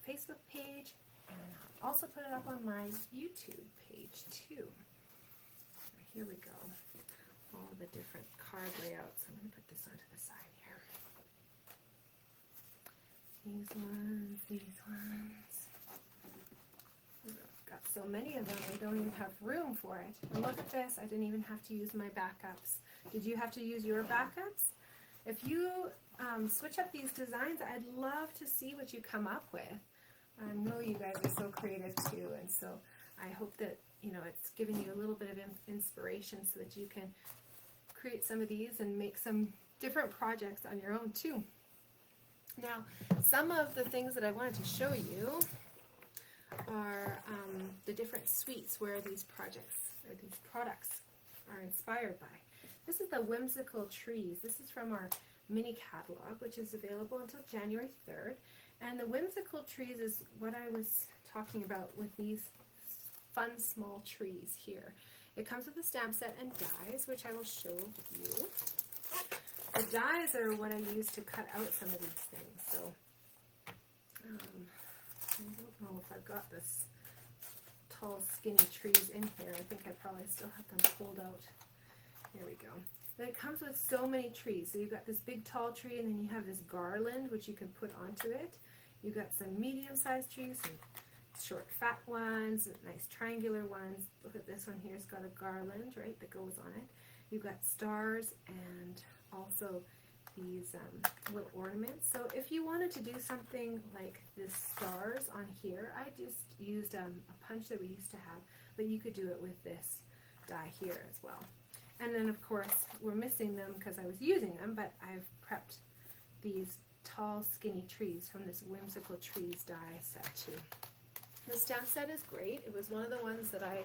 Facebook page, and I'll also put it up on my YouTube page too. Here we go. All the different card layouts. I'm going to put this onto the side here. These ones. I've got so many of them, I don't even have room for it. And look at this, I didn't even have to use my backups. Did you have to use your backups? If you switch up these designs, I'd love to see what you come up with. I know you guys are so creative too, and so I hope that, you know, it's giving you a little bit of inspiration so that you can create some of these and make some different projects on your own too. Now, some of the things that I wanted to show you are the different suites where these projects or these products are inspired by. This is the Whimsical Trees. This is from our mini catalog, which is available until January 3rd. And the Whimsical Trees is what I was talking about with these fun small trees here. It comes with a stamp set and dies, which I will show you. The dies are what I use to cut out some of these things. So I don't know if I've got this tall, skinny trees in here. I think I probably still have them pulled out. There we go. But it comes with so many trees. So you've got this big tall tree, and then you have this garland, which you can put onto it. You've got some medium-sized trees, some short, fat ones, nice triangular ones. Look at this one here. It's got a garland, right, that goes on it. You've got stars and also these little ornaments. So if you wanted to do something like the stars on here, I just used a punch that we used to have, but you could do it with this die here as well. And then, of course, we're missing them because I was using them, but I've prepped these tall, skinny trees from this Whimsical Trees Die Set too. The stamp set is great. It was one of the ones that I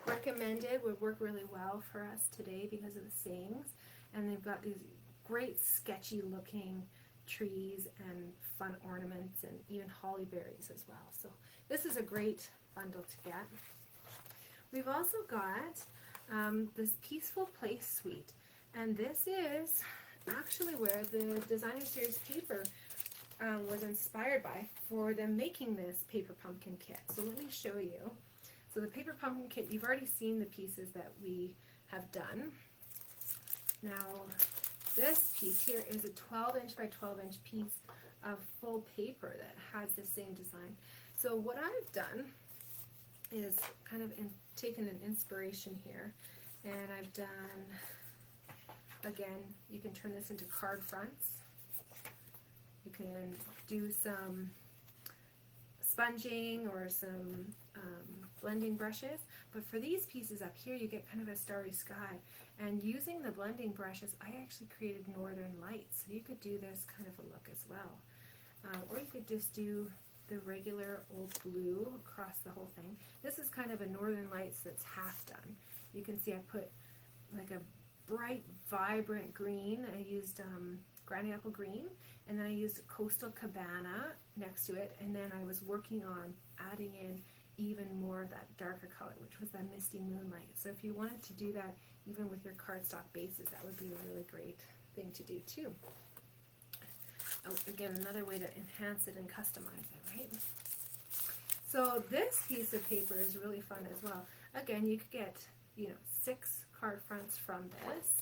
recommended would work really well for us today because of the sayings. And they've got these great sketchy looking trees and fun ornaments and even holly berries as well. So this is a great bundle to get. We've also got this Peaceful Place Suite, and this is actually where the Designer Series paper was inspired by for them making this paper pumpkin kit. So let me show you. So the paper pumpkin kit, you've already seen the pieces that we have done. Now this piece here is a 12-inch by 12-inch piece of full paper that has the same design. So what I've done is kind of taken an inspiration here, and I've done, again, you can turn this into card fronts. You can do some sponging or some blending brushes, but for these pieces up here you get kind of a starry sky, and using the blending brushes I actually created northern lights, so you could do this kind of a look as well, or you could just do the regular old blue across the whole thing. This is kind of a northern lights that's half done. You can see I put like a bright vibrant green. I used granny apple green, and then I used coastal cabana next to it, and then I was working on adding in even more of that darker color, which was that misty moonlight. So if you wanted to do that even with your cardstock bases, that would be a really great thing to do too. Oh, again, another way to enhance it and customize it, right? So this piece of paper is really fun as well. Again, you could get, 6 card fronts from this,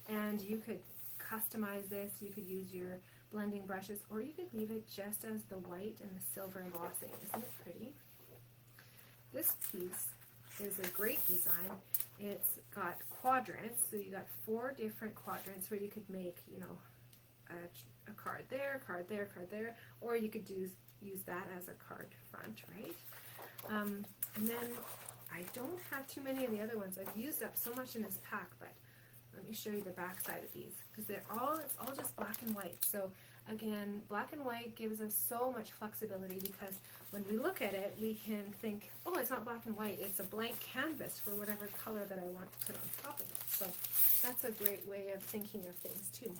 and you could customize this. You could use your blending brushes, or you could leave it just as the white and the silver embossing. Isn't it pretty? This piece is a great design. It's got quadrants, so you got 4 different quadrants where you could make, you know, a card there, card there, card there, or you could use that as a card front, right? And then I don't have too many of the other ones. I've used up so much in this pack, but let me show you the back side of these, because it's all just black and white. So again, black and white gives us so much flexibility, because when we look at it, we can think, oh, it's not black and white, it's a blank canvas for whatever color that I want to put on top of it. So that's a great way of thinking of things too.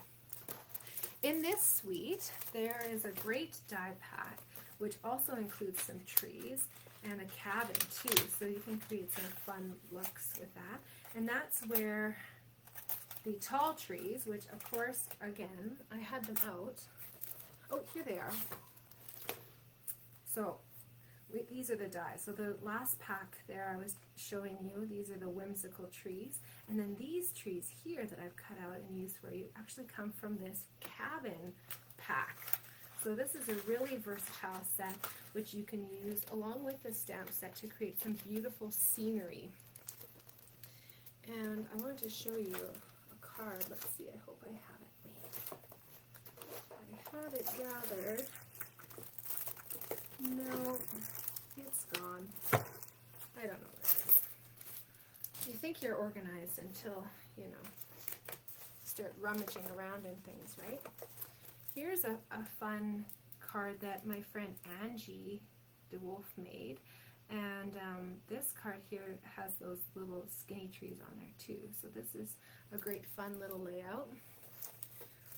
In this suite, there is a great die pack, which also includes some trees and a cabin too, so you can create some fun looks with that. And that's where the tall trees, which of course, again, I had them out. Oh, here they are. So these are the dies. So the last pack there I was showing you, these are the Whimsical trees. And then these trees here that I've cut out and used for you actually come from this cabin pack. So this is a really versatile set, which you can use along with the stamp set to create some beautiful scenery. And I wanted to show you a card. Let's see, I hope I have it made. I had it gathered. No, it's gone. I don't know where it is. You think you're organized until, you know, start rummaging around in things, right? Here's a fun card that my friend Angie DeWolf made. And this card here has those little skinny trees on there too. So this is a great fun little layout.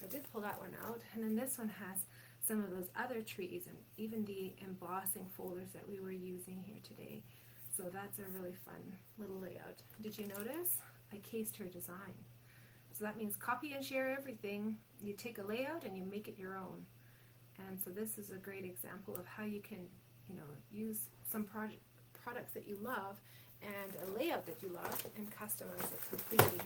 I did pull that one out. And then this one has some of those other trees and even the embossing folders that we were using here today. So that's a really fun little layout. Did you notice? I cased her design. So that means copy and share everything. You take a layout and you make it your own. And so this is a great example of how you can, you know, use some products that you love and a layout that you love and customize it completely.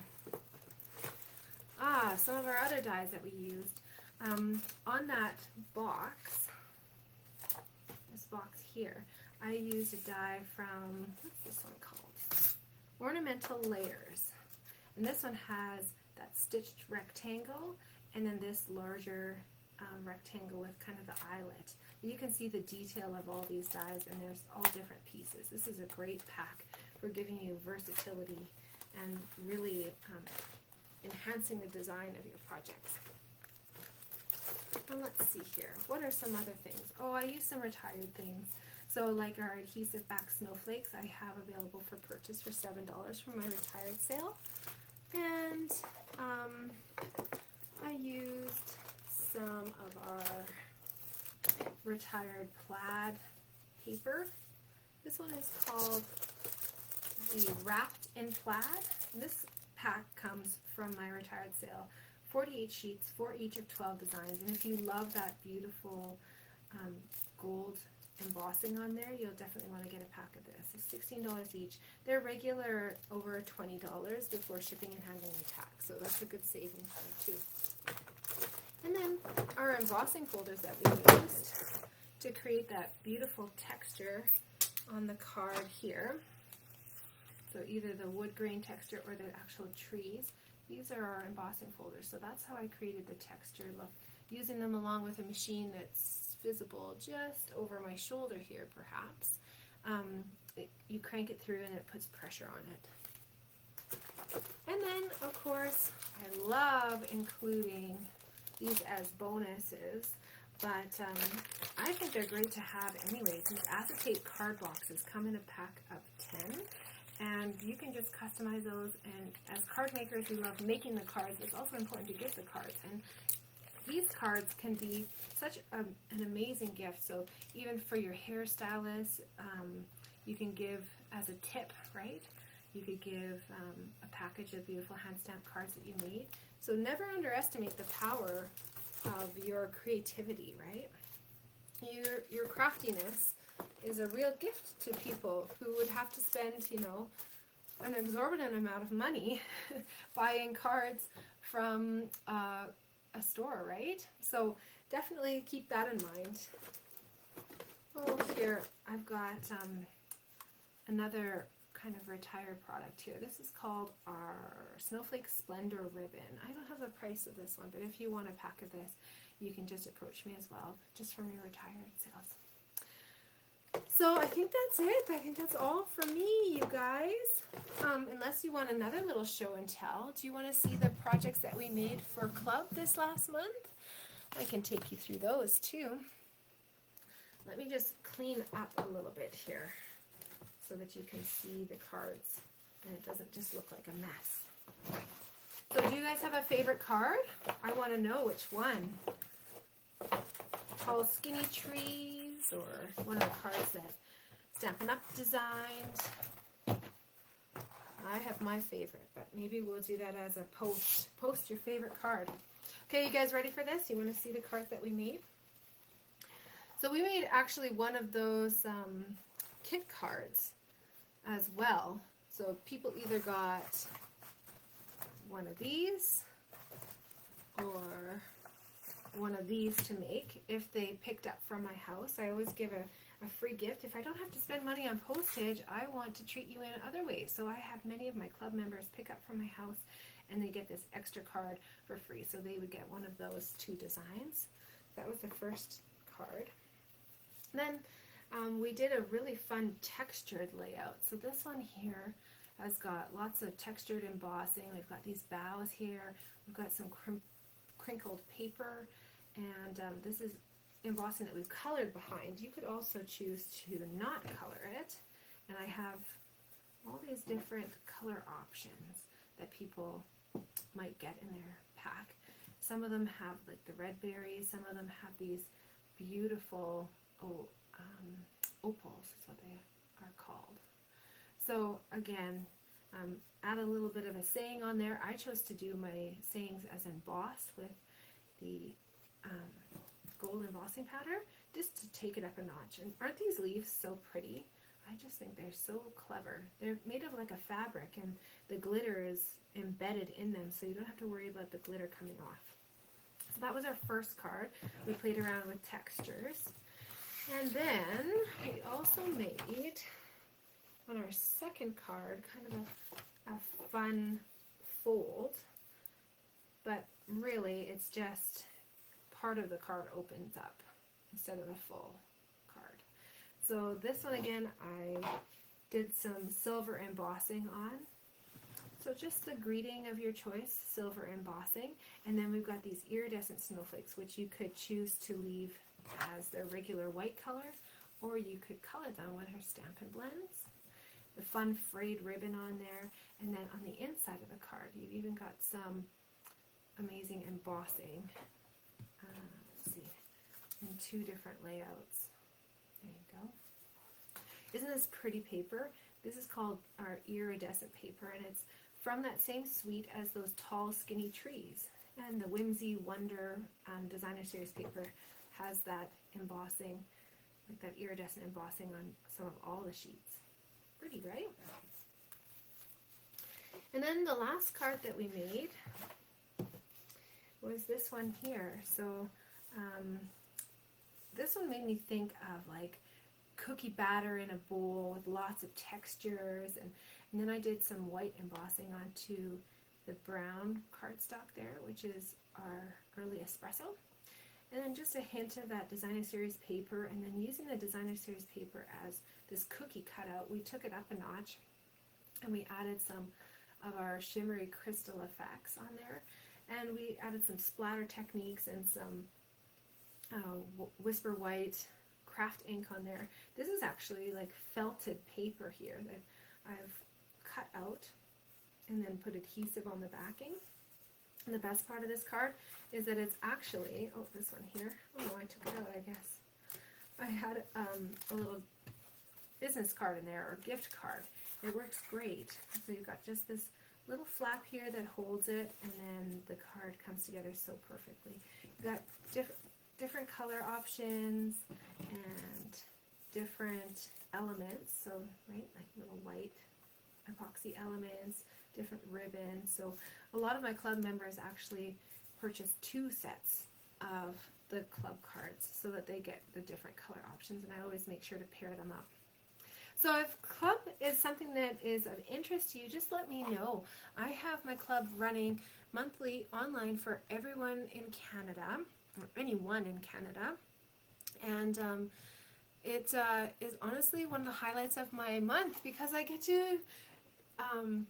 Some of our other dies that we used. On that box, this box here, I used a die from, what's this one called? Ornamental Layers. And this one has that stitched rectangle and then this larger rectangle with kind of the eyelet. You can see the detail of all these dies, and there's all different pieces. This is a great pack for giving you versatility and really enhancing the design of your projects. And let's see here. What are some other things? Oh, I use some retired things. So like our adhesive back snowflakes, I have available for purchase for $7 from my retired sale. And I used some of our retired plaid paper. This one is called the Wrapped in Plaid. This pack comes from my retired sale. 48 sheets, 4 each of 12 designs. And if you love that beautiful gold embossing on there, you'll definitely want to get a pack of this. It's $16 each. They're regular over $20 before shipping and handling and tax, so that's a good savings there too. And then our embossing folders that we used to create that beautiful texture on the card here. So either the wood grain texture or the actual trees. These are our embossing folders, so that's how I created the texture look, using them along with a machine that's visible just over my shoulder here perhaps. You crank it through and it puts pressure on it. And then of course I love including these as bonuses, but I think they're great to have anyways. These acetate card boxes come in a pack of 10. And you can just customize those, and as card makers we love making the cards. It's also important to give the cards, and these cards can be such an amazing gift. So even for your hairstylist, you can give as a tip, right? You could give a package of beautiful hand stamped cards that you made. So never underestimate the power of your creativity, right? Your craftiness is a real gift to people who would have to spend, you know, an exorbitant amount of money buying cards from a store, right? So definitely keep that in mind. Oh, here I've got another kind of retired product here. This is called our Snowflake Splendor Ribbon. I don't have the price of this one, but if you want a pack of this, you can just approach me as well, just from your retired sales. So I think that's it. I think that's all from me, you guys. Unless you want another little show and tell. Do you want to see the projects that we made for club this last month? I can take you through those too. Let me just clean up a little bit here so that you can see the cards and it doesn't just look like a mess. So do you guys have a favorite card? I want to know which one. Tall Skinny Trees, or one of the cards that Stampin' Up! Designed. I have my favorite, but maybe we'll do that as a post. Post your favorite card. Okay, you guys ready for this? You want to see the cards that we made? So we made actually one of those kit cards as well. So people either got one of these or one of these to make if they picked up from my house. I always give a free gift. If I don't have to spend money on postage, I want to treat you in other ways. So I have many of my club members pick up from my house and they get this extra card for free. So they would get one of those 2 designs. That was the first card. Then we did a really fun textured layout. So this one here has got lots of textured embossing. We've got these boughs here. We've got some crinkled paper, and this is embossing that we've colored behind. You could also choose to not color it, and I have all these different color options that people might get in their pack. Some of them have like the red berries, some of them have these beautiful opals is what they are called. So again, add a little bit of a saying on there. I chose to do my sayings as embossed with the gold embossing powder just to take it up a notch. And aren't these leaves so pretty? I just think they're so clever. They're made of like a fabric and the glitter is embedded in them, so you don't have to worry about the glitter coming off. So that was our first card. We played around with textures. And then we also made, on our second card, kind of a fun fold, but really it's just part of the card opens up instead of the full card. So this one again, I did some silver embossing on. So just the greeting of your choice, silver embossing. And then we've got these iridescent snowflakes, which you could choose to leave as their regular white color, or you could color them with our Stampin' Blends. The fun frayed ribbon on there, and then on the inside of the card, you've even got some amazing embossing. Let's see, in 2 different layouts. There you go. Isn't this pretty paper? This is called our iridescent paper, and it's from that same suite as those Tall Skinny Trees. And the Whimsy Wonder Designer Series paper has that embossing, like that iridescent embossing on some of all the sheets. Pretty, right? And then the last card that we made was this one here. So this one made me think of like cookie batter in a bowl with lots of textures, and then I did some white embossing onto the brown cardstock there, which is our early espresso. And then just a hint of that Designer Series paper, and then using the Designer Series paper as this cookie cutout, we took it up a notch and we added some of our shimmery crystal effects on there, and we added some splatter techniques and some Whisper White craft ink on there. This is actually like felted paper here that I've cut out and then put adhesive on the backing. And the best part of this card is that it's actually, oh, this one here, oh no, I took it out, I guess. I had a little business card in there, or gift card. It works great. So you've got just this little flap here that holds it, and then the card comes together so perfectly. You've got different color options and different elements, so right, like little white epoxy elements, different ribbons. So a lot of my club members actually purchase 2 sets of the club cards so that they get the different color options, and I always make sure to pair them up. So if club is something that is of interest to you, just let me know. I have my club running monthly online for everyone in Canada, or anyone in Canada. And it is honestly one of the highlights of my month because I get to um,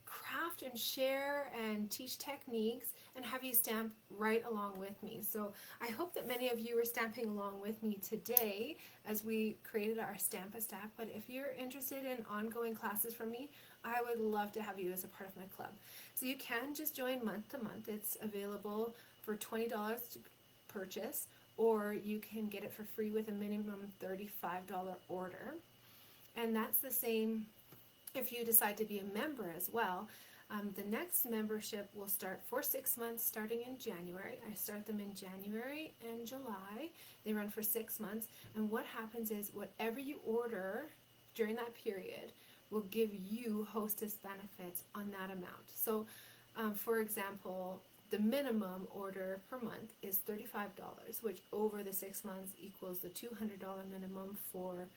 craft and share and teach techniques and have you stamp right along with me. So I hope that many of you are stamping along with me today as we created our Stamp-a-Stack. But if you're interested in ongoing classes from me, I would love to have you as a part of my club. So you can just join month to month. It's available for $20 to purchase, or you can get it for free with a minimum $35 order. And that's the same if you decide to be a member as well. The next membership will start for 6 months starting in January. I start them in January and July. They run for 6 months. And what happens is whatever you order during that period will give you hostess benefits on that amount. So for example, the minimum order per month is $35, which over the 6 months equals the $200 minimum for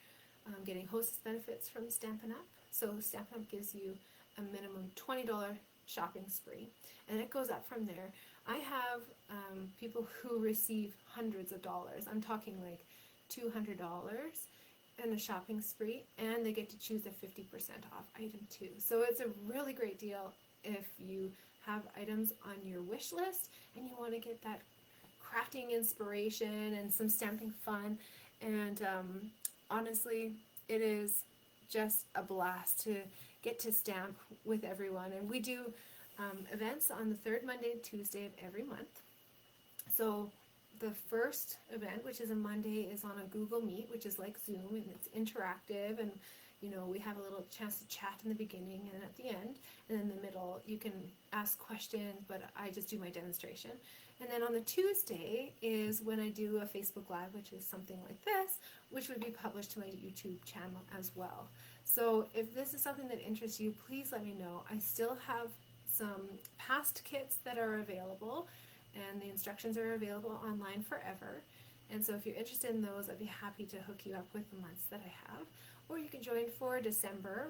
getting hostess benefits from Stampin' Up. So Stampin' Up gives you a minimum $20 shopping spree, and it goes up from there. I have people who receive hundreds of dollars. I'm talking like $200 in a shopping spree, and they get to choose a 50% off item too. So it's a really great deal if you have items on your wish list and you want to get that crafting inspiration and some stamping fun. And honestly, it is just a blast to get to stamp with everyone. And we do events on the third Monday and Tuesday of every month. So the first event, which is a Monday, is on a Google Meet, which is like Zoom, and it's interactive, and we have a little chance to chat in the beginning and at the end, and in the middle you can ask questions, but I just do my demonstration. And then on the Tuesday is when I do a Facebook Live, which is something like this, which would be published to my YouTube channel as well. So if this is something that interests you, please let me know. I still have some past kits that are available, and the instructions are available online forever. And so if you're interested in those, I'd be happy to hook you up with the months that I have. Or you can join for December.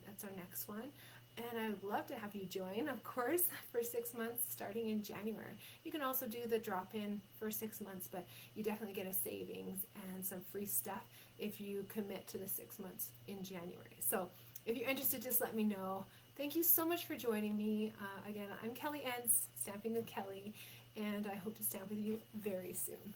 That's our next one. And I would love to have you join, of course, for 6 months starting in January. You can also do the drop-in for 6 months, but you definitely get a savings and some free stuff if you commit to the 6 months in January. So if you're interested, just let me know. Thank you so much for joining me. Again, I'm Kelly Entz, Stamping with Kelly, and I hope to stamp with you very soon.